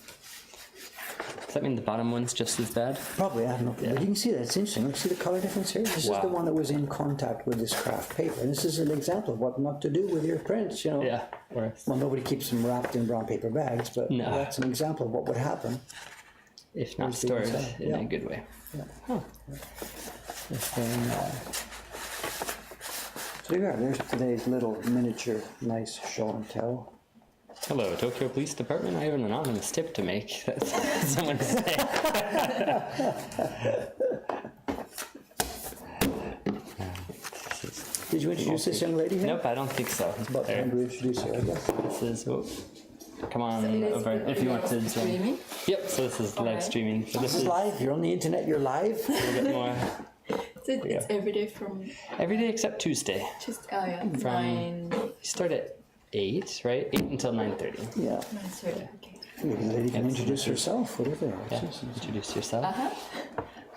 Does that mean the bottom one's just as bad? Probably, I don't know. But you can see that, it's interesting. You see the color difference here? This is the one that was in contact with this craft paper. And this is an example of what not to do with your prints, Yeah. Well, nobody keeps them wrapped in brown paper bags, but No. that's an example of what would happen. If not Where's the stored inside? in Yeah. a good way. Yeah. Huh. So there you are. There's today's little miniature, nice show and tell. Hello, Tokyo Police Department. I have an anonymous tip to make. That's someone to say. Did you introduce this young lady here? Nope, I don't think so. It's about time to introduce her, I guess. This is. Oh, come on So over if you want to join. streaming? Yep. So this is live Alright. streaming. So This is live. You're on the internet. You're live. a little bit more So it's every day from every day except Tuesday. just yeah, From 9. you start at 8, right? 8 until 9:30. Yeah. 9:30. Okay. The lady can introduce herself. Whatever. Yeah. Introduce yourself.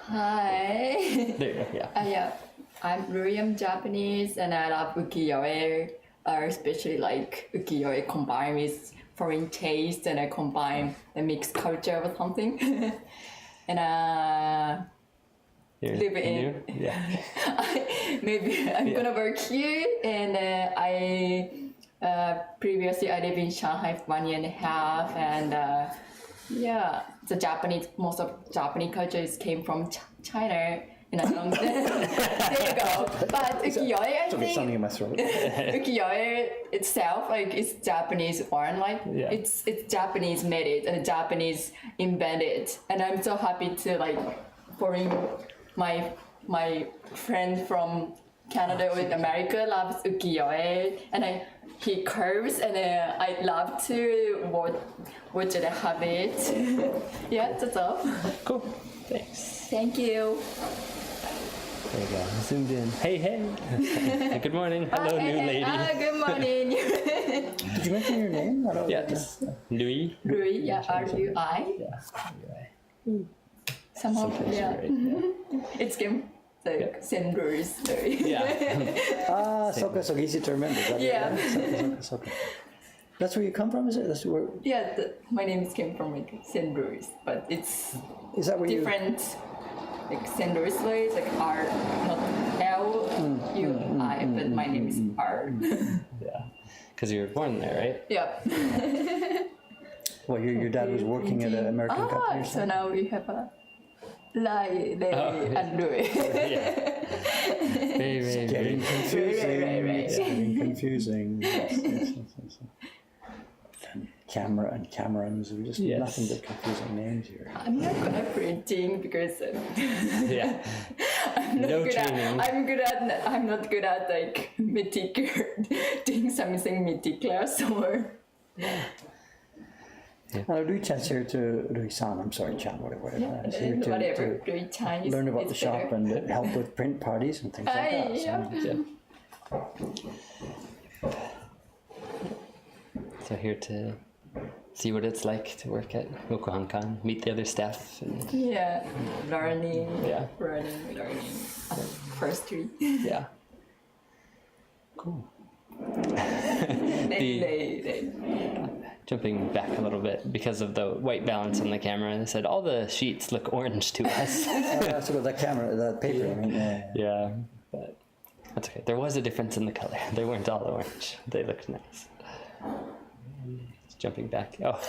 Hi. There you go. Yeah. Yeah, I'm Rui. I'm Japanese, and I love ukiyo-e, especially like ukiyo-e combined with foreign taste, and I combine the mixed culture or something. And You're live in. new? Yeah. maybe I'm gonna work here, and previously I lived in Shanghai for 1.5 years, and yeah, the Japanese, most of Japanese cultures came from China in a long time ago. But ukiyo-e, I Something think in my throat. ukiyo-e itself, like it's Japanese born, like Yeah. it's Japanese made it and Japanese invented, and I'm so happy to like bring my friend from Canada or America loves ukiyo-e, and he curves, and I love to watch it have it. Yeah, that's all. Cool. Thanks. Thank you. There you go. Zoomed in. Hey, hey. Good morning. Hello, new lady. Good morning. Did you mention your name? I don't Yeah. Louis. Rui, yeah, R-U-I. Yeah. Somehow, yeah. Right, yeah. It's game. Like same rules. Yeah. Soka, so easy to remember. Yeah. Soka. That's where you come from, is it? That's where. Yeah, my name came from like St. Louis, but it's Is that where different. Like St. Louis ways, like R, not L-U-I, but my name is R. Yeah. Because you were born there, right? Yeah. Well, your dad was working at an American company or So something? now we have a Lai, and Louis. Yeah. Very, very, Getting very. confusing. Right. It's getting confusing. Yes. And camera and Camerons, we just Yes. nothing but confusing names here. I'm not gonna printing because Yeah. No training. I'm not good at like doing something meticulous or. Rui-chan's here to, Rui-san, I'm sorry, Chan, whatever. is here to- Whatever. to Doing Chinese. learn about the is shop better. and help with print parties and things like that. Yeah. Yeah. So here to see what it's like to work at Yokohankan, meet the other staff. And, Yeah. Learning. Yeah. Learning. Firstly. yeah. Cool. They. Jumping back a little bit because of the white balance on the camera, they said all the sheets look orange to us. So that camera, that paper, I mean, Yeah, but that's okay. There was a difference in the color. They weren't all orange. They looked nice. Jumping back. Oh,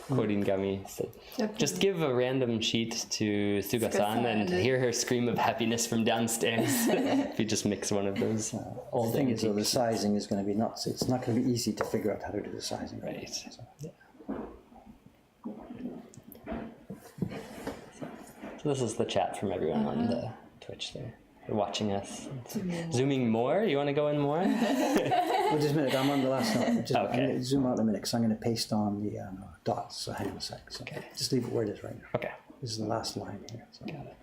quoting Gami said, just give a random sheet to Suga-san and hear her scream of happiness from downstairs. If you just mix one of those the old thing is, though, the antique sizing is going to be nuts. It's not going to be easy to figure out how to do the sizing. Right. So, So this is the chat from everyone on the Twitch there. They're watching us. Zooming more? You want to go in more? well, just a minute, I'm on the last note. Just, Okay. I'm going to zoom out a minute because I'm going to paste on the dots. So hang on a sec. So just leave it where it is right now. Okay. This is the last line here. So. Got it.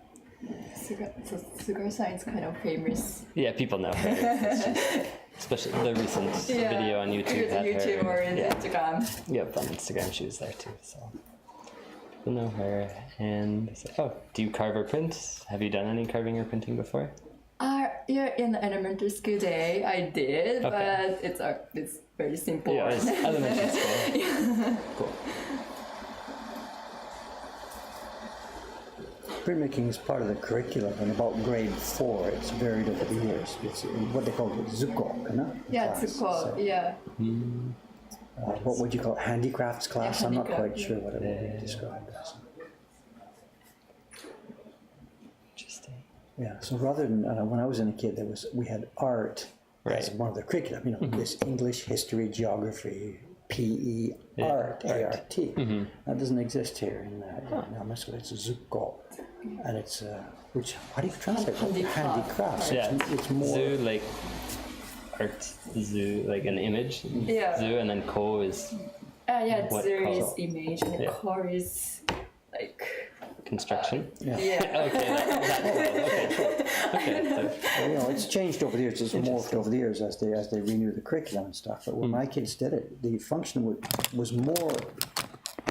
Sugar-san is kind of famous. Yeah, people know her. It's just- especially the recent video on YouTube Because had YouTube her. or Yeah. Instagram. Yep, on Instagram she was there too. So people know her. And they say, oh, do you carve or print? Have you done any carving or printing before? Yeah, in the elementary school day I did, Okay. but it's very simple. Yeah, it's elementary school. Cool. Printmaking is part of the curriculum, and about grade 4, it's varied over the years. It's what they call zuko, Yeah, class. it's cool. So, Yeah. what would you call it? Handicrafts class? I'm not handicraft, quite sure what it would be described as. Interesting. Yeah, so rather than when I was in a kid, we had art as Right. one of the curriculum. You know, this English, history, geography, PE, art, ART. That doesn't exist here in elementary school. It's zuko. and it's which how do you translate that? Handicraft. Handicrafts. Yeah, It's more. zoo like art, zoo like an image. Yeah. Zoo, and then ko is Yeah, What there is color? image and the Yeah. core is like construction. Yeah. yeah. Okay, okay. So, You know, it's changed over the years. It's morphed over the years as they renew the curriculum and stuff. But when my kids did it, the function was more.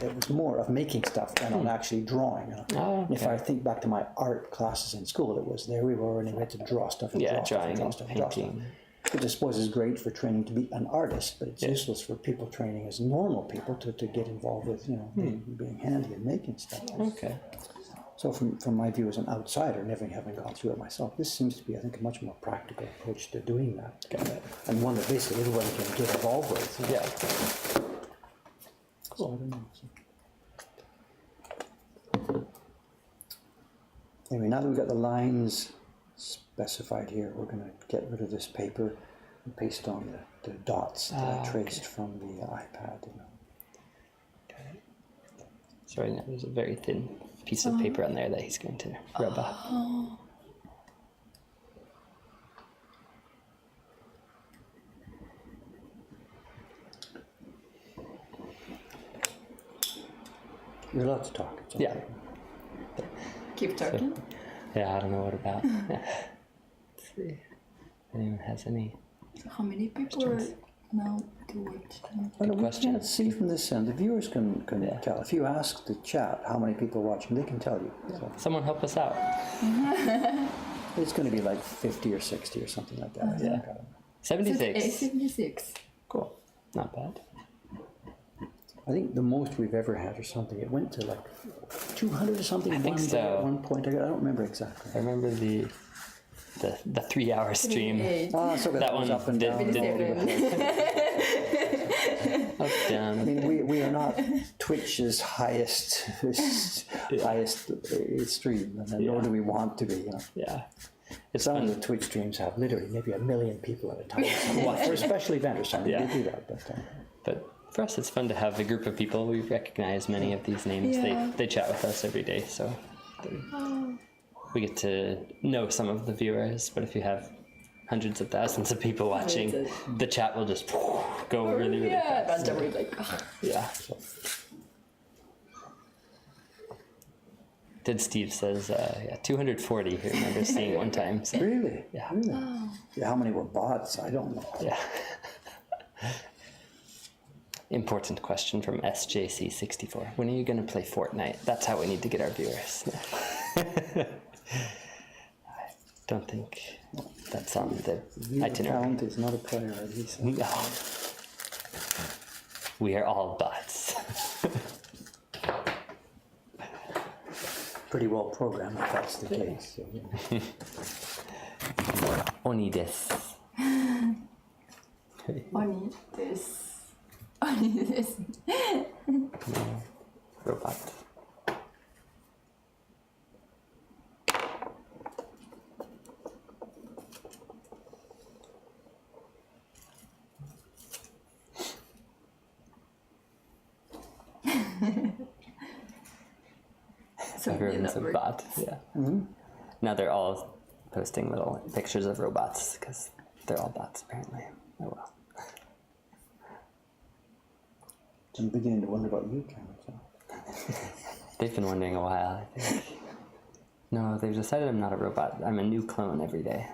It was more of making stuff than on actually drawing. Oh, If I think back to my art classes in school, it was there we were and we had to draw stuff and yeah, draw stuff and drawing draw and stuff and draw stuff. painting. Which I suppose is great for training to be an artist, but it's useless for people training as normal people to get involved with, you know, being handy and making stuff. Okay. So from my view as an outsider, never having gone through it myself, this seems to be, I think, a much more practical approach to doing that. And one that basically everybody can get involved with. Yeah. So I don't know. Anyway, now that we've got the lines specified here, we're going to get rid of this paper and paste on the dots that I traced from the iPad. You know. Sorry, now there's a very thin piece of paper on there that he's going to rub off. You're allowed to talk. It's okay. Yeah. Keep talking. Yeah, I don't know what about. Let's see if anyone has any. How many people are now to watch? Well, we question. can't see from this end. The viewers can tell. If you ask the chat how many people are watching, they can tell you. So Someone help us out. it's going to be like 50 or 60 or something like that. I think. I don't know. 76. 76. Cool. Not bad. I think the most we've ever had or something, it went to like 200 or something. I think one day so. At one point, I don't remember exactly. I remember the 3-hour stream. 8. Ah, so That was one up and did- down. and did- all the- Up, down. I mean, we are not Twitch's highest stream, and nor do we want to be. You know. Yeah. It's Some of fun. the Twitch streams have literally maybe 1 million people at a time. For a special event or something, Yeah. they do that. But for us, it's fun to have a group of people. We recognize many of these names. Yeah. They chat with us every day, so we get to know some of the viewers. But if you have hundreds of thousands of people watching, the chat will just go really, really Yeah, fast. randomly like. Yeah. Did Steve says, 240 he remembers seeing one time. So, Really? yeah. Really? Yeah, how many were bots? I don't know. Yeah. Important question from SJC64. When are you going to play Fortnite? That's how we need to get our viewers. I don't think that's on the View itinerary. count is not a priority. So. No. We are all bots. Pretty well programmed if that's the case. So, yeah. Oni desu. Oni this. Oni this. Robot. So Everyone's a bot. Yeah. Now they're all posting little pictures of robots because they're all bots apparently. Oh well. I'm beginning to wonder about you, Cameron. So. They've been wondering a while, I think. No, they've decided I'm not a robot. I'm a new clone every day.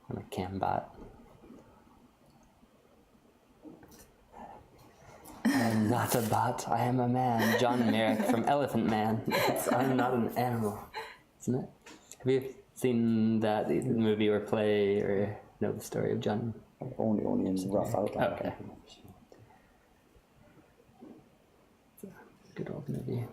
I'm a cam bot. I'm not a bot, I am a man. John Merrick from Elephant Man. I'm not an animal, isn't it? Have you seen that movie or play or know the story of John? Only in rough outline. Okay. Good old movie.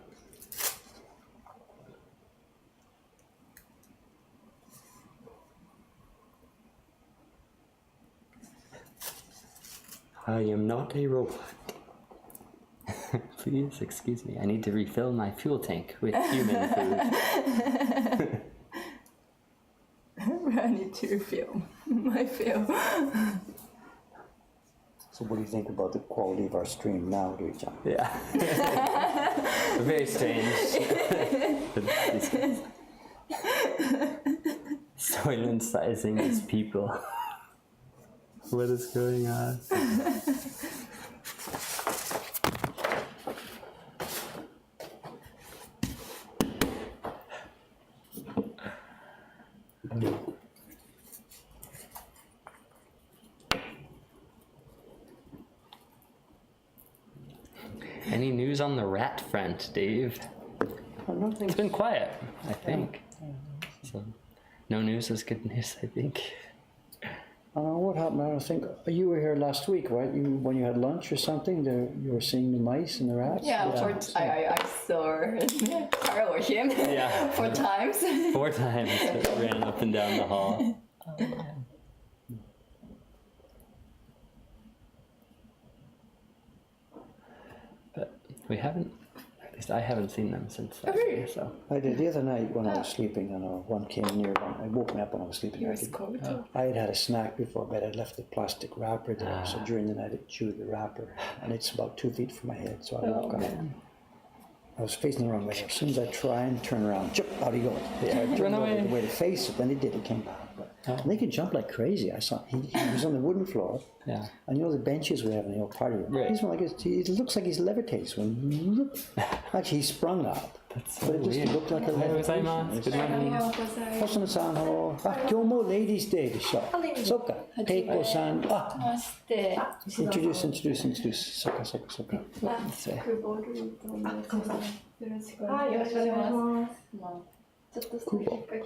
I am not a robot. Please excuse me. I need to refill my fuel tank with human food. I need to film my film. So what do you think about the quality of our stream now, Rui-chan? Yeah. Very strange. Soylent sizing these people. What is going on? Any news on the rat front, Dave? It's been quiet, I think. So, no news is good news, I think. What happened? I don't think you were here last week, right? When you had lunch or something, you were seeing the mice and the rats. Yeah, I saw Carl or him Yeah. 4 times. 4 times it ran up and down the hall. But we haven't, at least I haven't seen them since that day, so. I did the other night when I was sleeping, and one came near. I woke me up when I was sleeping. I had had a snack before bed. I'd left the plastic wrapper there, so during the night it chewed the wrapper, and it's about 2 feet from my head. So I woke up. I was facing the wrong way. As soon as I try and turn around, chip, out he goes. Yeah, I turned over the way to face it, then it did. It came back. But they can jump like crazy. I saw he was on the wooden floor. Yeah. And you know the benches we have in the old party room. Right. He's one like it looks like he's levitates when actually he sprung up. That's so But it just weird. looked like a levitation. It's- 細野さん、今日も Ladies Day でしょ。そうか。ペイコさん、introduce。そうか。久保ルーと申します。よろしくお願いします。ちょっとしたき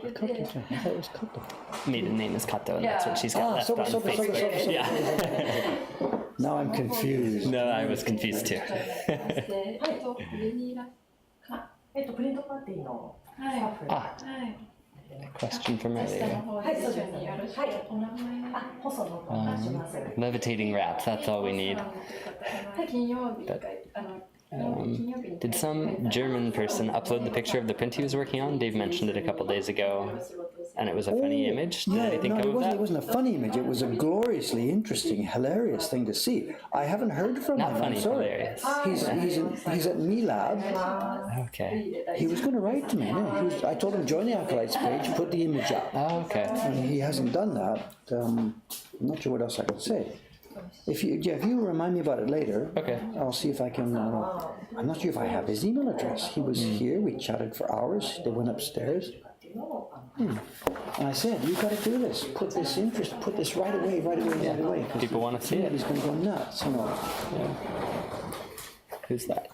っかけで。That was Kato. Maiden name is Kato, and that's what she's got left so on Facebook. Yeah. Now I'm confused. No, I was confused too. プリントパーティーのスタッフ。Ah, question from 下の earlier. 方で一緒によろしくお名前。細野と申します。 Levitating rats, that's all we need. 金曜日 Did some German person upload the picture of the print he was working on? Dave mentioned it a couple days ago, and it was a funny image. Did anything come of it that? wasn't a funny image. It was a gloriously interesting, hilarious thing to see. I haven't heard from Not him. funny, I'm sorry. hilarious. He's at Milab. Okay. He was going to write to me. Yeah. I told him join the Acolytes page, put the image up. Oh, okay. And he hasn't done that. I'm not sure what else I could say. If you remind me about it later, Okay. I'll see if I can. I'm not sure if I have his email address. He was here. We chatted for hours. They went upstairs. And I said, "You got to do this. Put this interest. Put this right away. 'Cause People want to see it. He's going to go nuts. You know." Who's that?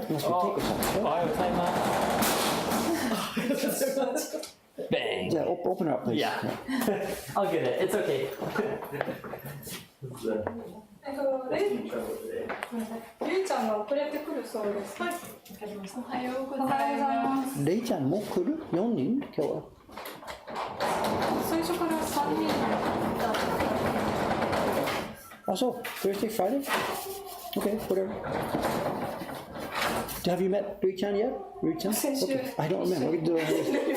Must be Bang. Yeah, open her up, please. Yeah. I'll get it. It's okay. ゆいちゃんが遅れてくるそうです。はい。おはようございます。レイちゃんも来る？4人？今日は。最初から3人だった。Oh, so Thursday, Friday? Okay, whatever. Have you met Rui-chan yet? Rui-chan? Okay. I don't remember.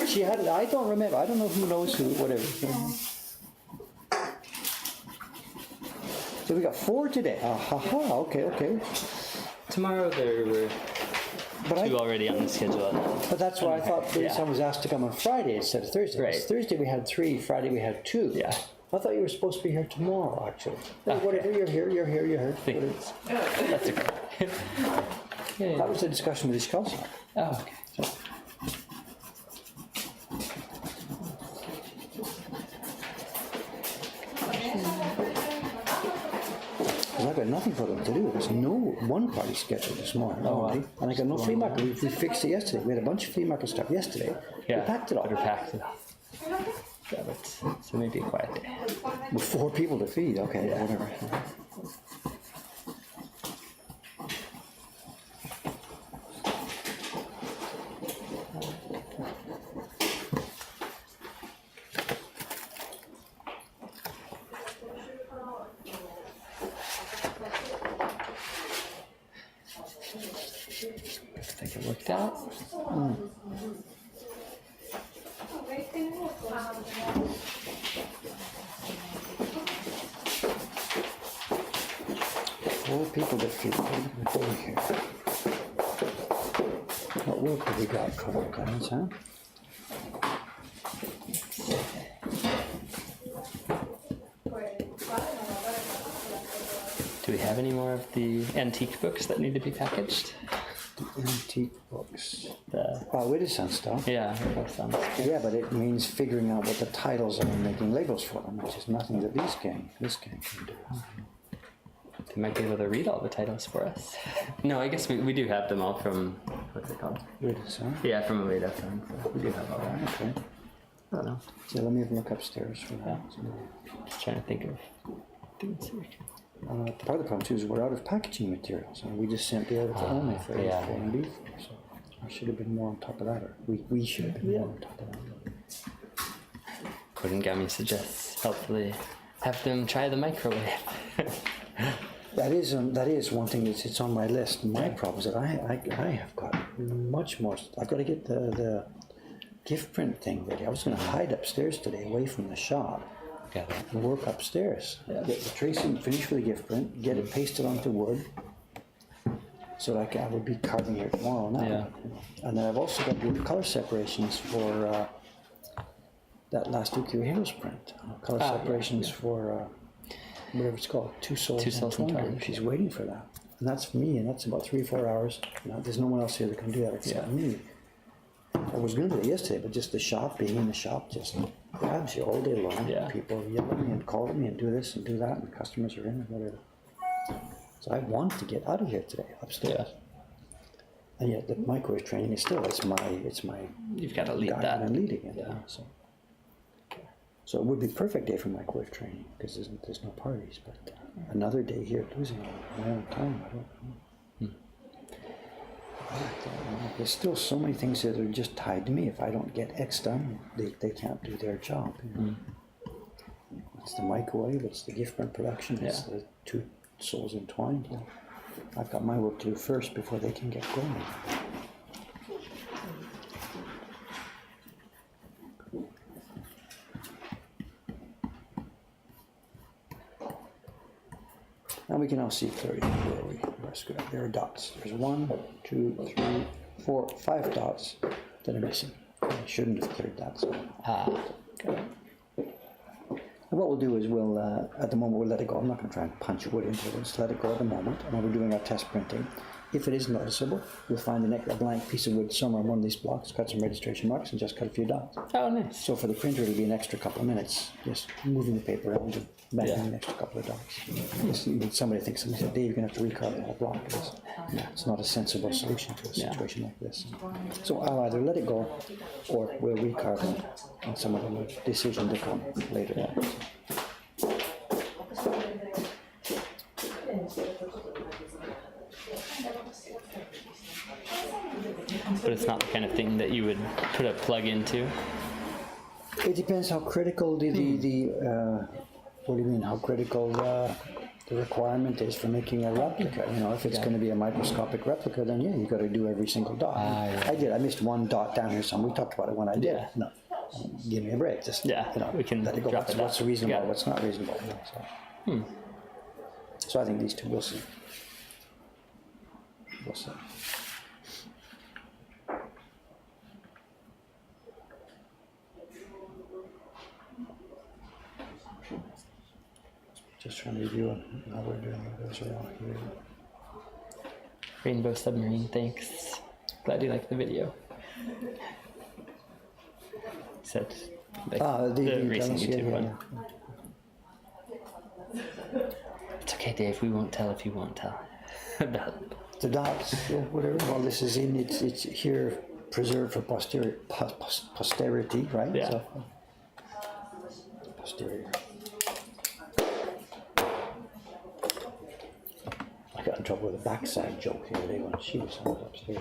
She had. I don't remember. I don't know who knows who. Whatever. So we got 4 today. Okay. Tomorrow there were But 2 already on the schedule. But that's why I thought Rui-chan was asked to come on Friday instead of Thursday. Right. Thursday we had 3. Friday we had 2. Yeah. I thought you were supposed to be here tomorrow, actually. Whatever. You're here. Whatever. That's okay. That was the discussion with his cousin. Oh, okay. Because I got nothing for them to do. There's no one party scheduled this morning. Already. And I got no flea market. We fixed it yesterday. We had a bunch of flea market stuff yesterday. Yeah. We packed it all. Better packed it off. Yeah, but so maybe a quiet day. With 4 people to feed. Okay, whatever. Looks like it worked out. Four people that fit over here. What work have we got covered, guys, huh? Do we have any more of the antique books that need to be packaged? Antique books. The, Widdowson stuff. yeah, that sounds good. Yeah, but it means figuring out what the titles are and making labels for them, which is nothing that this gang can do. They might be able to read all the titles for us. No, I guess we do have them all from, what's it called? Widdowson. Yeah, from a way down. So we do have all that. Okay. I don't know. So let me look upstairs for that. Just trying to think of things. Part of the problem too is we're out of packaging materials, and we just sent the editor only for yeah. A4. So I should have been more on top of that, or we should have been more on top of that. Kodengami suggests helpfully have them try the microwave. That is one thing that's it's on my list. My problem is that I have got much more. I've got to get the gift print thing ready. I was going to hide upstairs today, away from the shop, and work upstairs. Get the tracing, finish with the gift print, get it pasted onto wood, so that I would be carving it tomorrow night. Yeah. And then I've also got to do the color separations for that last Ukiyo Heroes print. Color separations for whatever it's called, Two Souls and Twilight. She's waiting for that. And that's for me, and that's about 3 or 4 hours. Now, there's no one else here that can do that except me. I was going to do it yesterday, but just the shop, being in the shop, just grabs you all day long. Yeah. People yell at me and call at me and do this and do that, and customers are in and whatever. So I want to get out of here today, upstairs. And yet the microwave training is still, it's my You've got to lead guide that. and I'm leading it. Yeah. So it would be a perfect day for microwave training because there's no parties, but another day here losing my own time, I don't know. There's still so many things that are just tied to me. If I don't get X done, they can't do their job. You know? It's the microwave, it's the gift print production, it's the Two Souls Entwined. I've got my work to do first before they can get going. Now we can all see clearly where we are screwed up. There are dots. There's 1, 2, 3, 4, 5 dots that are missing. I shouldn't have cleared that. So. And what we'll do is we'll, at the moment, we'll let it go. I'm not going to try and punch wood into it. We'll just let it go at the moment. And when we're doing our test printing, if it is noticeable, we'll find a blank piece of wood somewhere on one of these blocks, cut some registration marks, and just cut a few dots. Oh, nice. So for the printer, it'll be an extra couple of minutes, just moving the paper around and banging an extra couple of dots. Somebody said, Dave, you're going to have to recarve the whole block. It's not a sensible solution to a situation like this. So I'll either let it go, or we'll recarve it, and some of them a decision to come later. But it's not the kind of thing that you would put a plug into. It depends how critical what do you mean? How critical the requirement is for making a replica? You know, if it's going to be a microscopic replica, then you've got to do every single dot. I did. I missed one dot down here. We talked about it when I did. Yeah. No, give me a break. Just we can let it go. drop What's reasonable? What's not reasonable? So I think these two. We'll see. We'll see. Just trying to review how we're doing those around here. Rainbow Submarine, thanks. Glad you liked the video. Said the racing YouTube one. It's okay, Dave. We won't tell if you won't tell about it. The dots, whatever. Well, this is it's here preserved for posterity, right? Yeah. So, posterity. I got in trouble with a backside joke the other day when she was upstairs.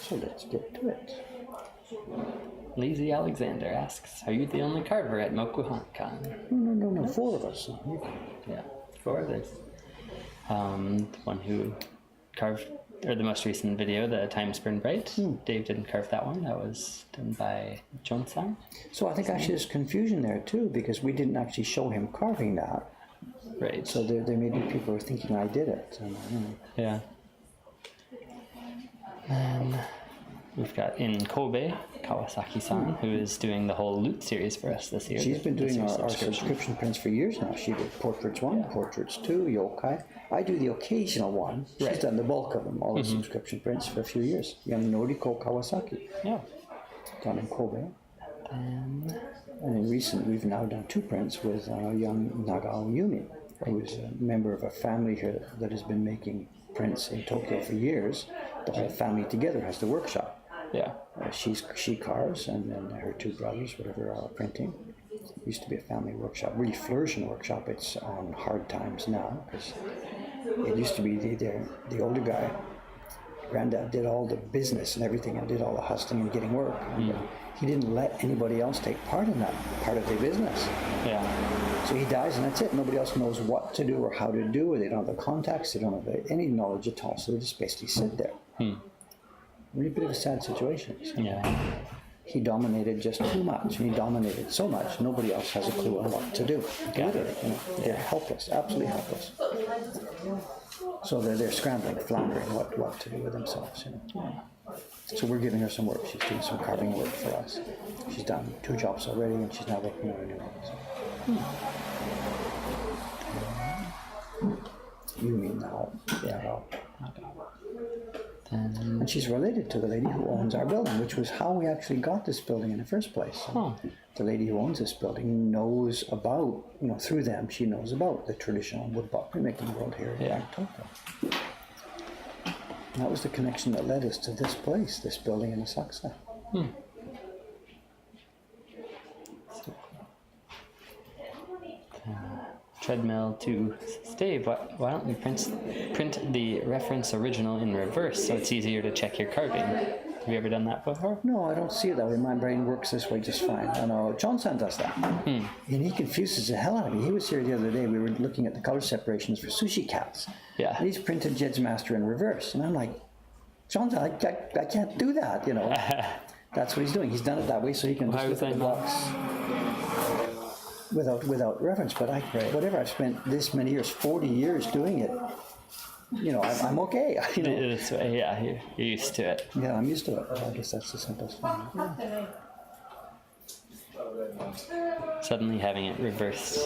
So let's get to it. Lazy Alexander asks, are you the only carver at Mokuhankan? No, 4 of us. Yeah, 4 others. The one who carved, or the most recent video, the Times Burn Bright, Dave didn't carve that one. That was done by John-san. So I think actually there's confusion there too, because we didn't actually show him carving that. Right. So there may be people who are thinking I did it. Yeah. And we've got in Kobe, Kawasaki-san, who is doing the whole loot series for us this year. She's been doing This year's our subscription prints for years now. She did Portraits 1, Portraits 2, Yokai. I do the occasional one. She's Right. done the bulk of them, all the subscription prints for a few years. Young Noriko Kawasaki, Yeah. done in Kobe. And And in recent, we've now done 2 prints with young Nagao Yumi, who is a member of a family here that has been making prints in Tokyo for years. The whole family together has the workshop. yeah. She carves, and then her 2 brothers, whatever, are printing. It used to be a family workshop, really flourishing workshop. It's on hard times now, because it used to be the older guy. Granddad did all the business and everything, and did all the hustling and getting work. And, he didn't let anybody else take part in that part of their business. Yeah. So he dies, and that's it. Nobody else knows what to do or how to do, or they don't have the contacts, they don't have any knowledge at all. So they just basically sit there. Really bit of a sad situation. So Yeah. he dominated just too much, and he dominated so much, nobody else has a clue on what to do. Literally, they're helpless, absolutely helpless. So they're scrambling, floundering what to do with themselves. So we're giving her some work. She's doing some carving work for us. She's done 2 jobs already, and she's now working on a new one. So. You mean now? Yeah. And she's related to the lady who owns our building, which was how we actually got this building in the first place. So the lady who owns this building knows about, through them, she knows about the traditional woodblock printmaking world here in Tokyo. And that was the connection that led us to this place, this building in Asakusa. Treadmill 2 says, Dave, why don't we print the reference original in reverse so it's easier to check your carving? Have you ever done that before? No, I don't see it that way. My brain works this way just fine. I know John-san does that. And he confuses the hell out of me. He was here the other day. We were looking at the color separations for sushi cats. Yeah. And he's printed Jed's Master in reverse. And I'm like, John-san, I can't do that, That's what he's doing. He's done it that way so he can just look at the blocks without reference. But whatever, I've spent this many years, 40 years doing it. I'm okay. This way, yeah, you're used to it. Yeah, I'm used to it. I guess that's the simplest thing. Suddenly having it reversed,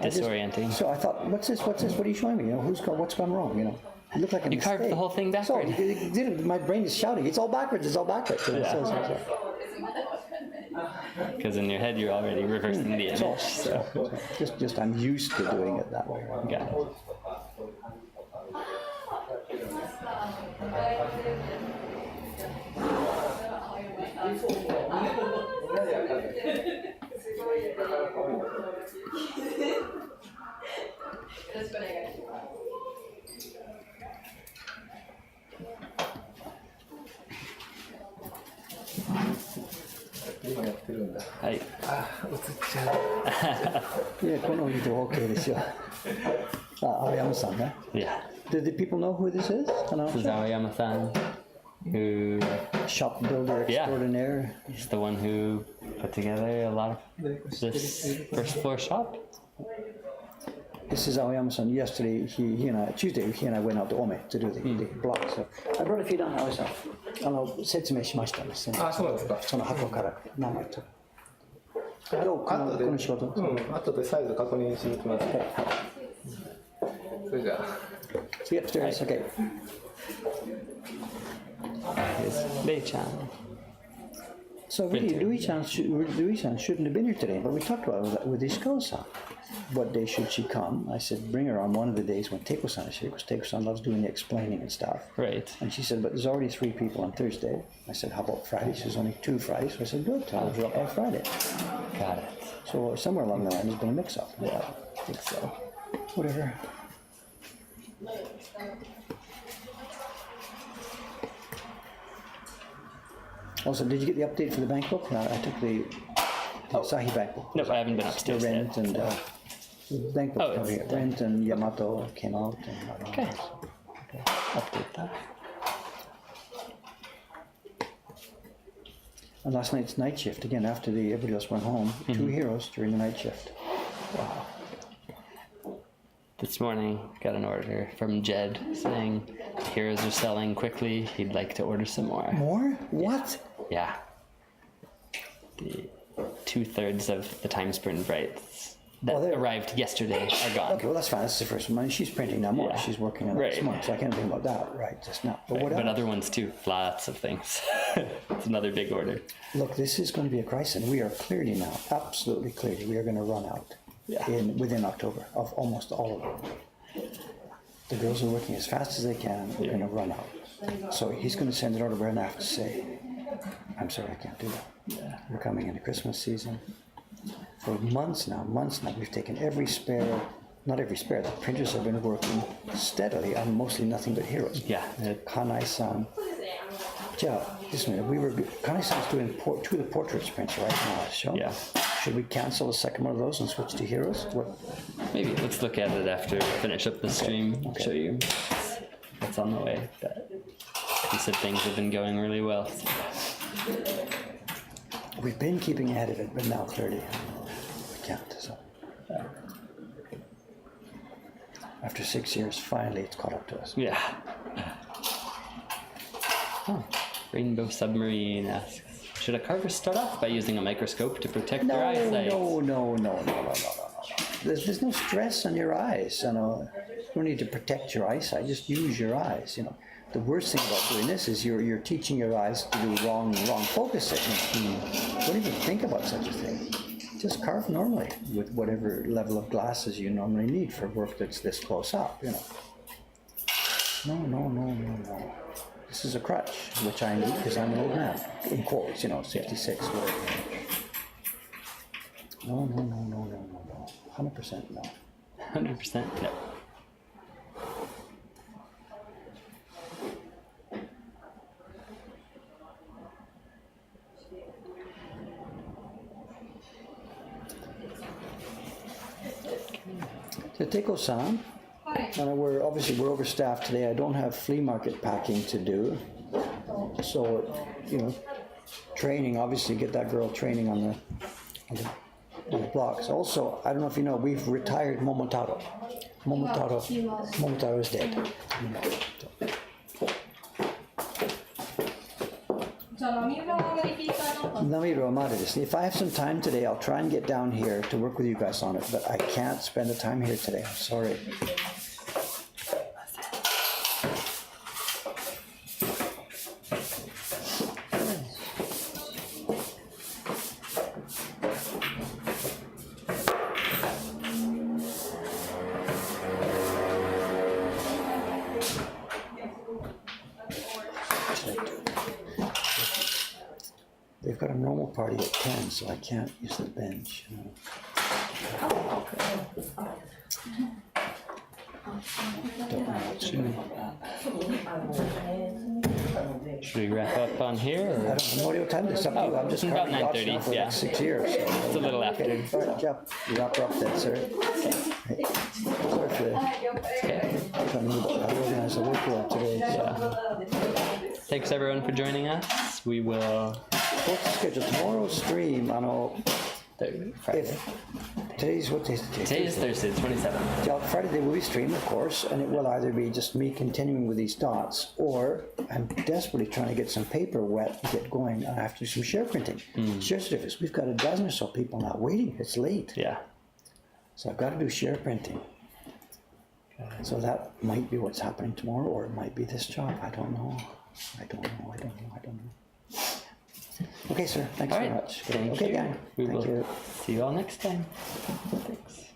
disorienting. So I thought, what's this? What are you showing me? What's gone wrong? It looked like a mistake. Carved the whole thing backward. So it didn't. My brain is shouting, it's all backwards. It's all backwards. Because in your head you're already reversing the image. So. Just I'm used to doing it that way. Got it. Hi. Yeah, この人 OK ですよ。青山さんね。Yeah. Do the people know who this is? This is Aoyama-san, who Shop builder extraordinaire. is the one who put together a lot of this first floor shop. This is Aoyama-san. Yesterday, Tuesday, he and I went out to Ome to do the block. So I brought a few down, Aoyama-san. 説明しましたね。あ、そうなんですか。その箱から何枚と。どうこの仕事。後でサイズ確認しに行きます。それじゃあ。See you upstairs. Okay. Here's Rei-chan. So really, Rui-chan shouldn't have been here today, but we talked about it with Ishiko-san. What day should she come? I said, bring her on one of the days when Teiko-san is here, because Teiko-san loves doing the explaining and stuff. Right. And she said, but there's already 3 people on Thursday. I said, how about Friday? She says, only 2 Fridays. So I said, good, I'll drop by Friday. Got it. So somewhere along the line there's been a mix-up. Yeah, I think so. Whatever. Also, did you get the update for the bank book? No, I took the Asahi bank book. Nope, I haven't been The upstairs rent yet. and the bank book. Oh, it's here. Rent and Yamato came out. And, Okay. Update that. And last night's night shift again. After everybody else went home, 2 heroes during the night shift. This morning, got an order from Jed saying heroes are selling quickly. He'd like to order some more. More? What? Yeah. The 2/3 of the Time Sprint Brights that Oh, there. arrived yesterday are gone. Okay, well that's fine. That's the first one. She's printing now more. Yeah. She's working on it Right. this month, so I can't think about that right just now. But what But else? other ones too. Lots of things. It's another big order. Look, this is going to be a crisis. We are clearly now, absolutely clearly, we are going to run out Yeah. within October of almost all of them. The girls are working as fast as they can. We're going to run out. So he's going to send an order. We're going to have to say, I'm sorry, I can't do that. We're coming into Christmas season. For months now, we've taken every spare, not every spare, the printers have been working steadily on mostly nothing but heroes. Yeah. Kanai-san. Yeah, just a minute. Kanai-san's doing 2 of the portraits prints right now. So Yeah. should we cancel the second one of those and switch to heroes? What? Maybe let's look at it after we finish up the stream. Okay. Show you what's on the way. But he said things have been going really well. So. We've been keeping ahead of it, but now clearly we can't. So after 6 years, finally it's caught up to us. Yeah. Oh, Rainbow Submarine asks, should a carver start off by using a microscope to protect their eyesight? No. There's no stress on your eyes. You know, you don't need to protect your eyesight. Just use your eyes. You know, the worst thing about doing this is you're teaching your eyes to do wrong focusing. Don't even think about such a thing. Just carve normally with whatever level of glasses you normally need for work that's this close up. You know. No. This is a crutch, which I need because I'm an old man. In quotes, 66, whatever. No. 100% no. 100% no. So Teiko-san, we're overstaffed today. I don't have flea market packing to do. So, training, obviously get that girl training on the blocks. Also, I don't know if you know, we've retired Momotaro. Momotaro is dead. じゃあ波浦がリピーターだったんです Namiro Amadaです. If I have some time today, I'll try and get down here to work with you guys on it, but I can't spend the time here today. I'm sorry. They've got a normal party at 10, so I can't use the bench. Don't know what to do about that. Should we wrap up on here? I Or? don't know what time this is. Up to you. I'm just About carving blocks 9:30, now for yeah. like 6 years. So. It's a little after. Okay, all right, Jeff, you wrap her up then, sir. Right. Sorry for trying to organize the workload today. So. Thanks everyone for joining us. We will. What's the schedule? Tomorrow's stream, I know. Friday. If today's what day is today? Today is Thursday, the 27th. Yeah, Friday they will be streamed, of course, and it will either be just me continuing with these dots, or I'm desperately trying to get some paper wet and get going, and I have to do some share printing. Share certificates. We've got a dozen or so people now waiting. It's late. Yeah. So I've got to do share printing. So that might be what's happening tomorrow, or it might be this job. I don't know. I don't know. Okay, sir. Thanks All very right. much. Thank okay, you. gang. We Thank will you. see you all next time. Thanks.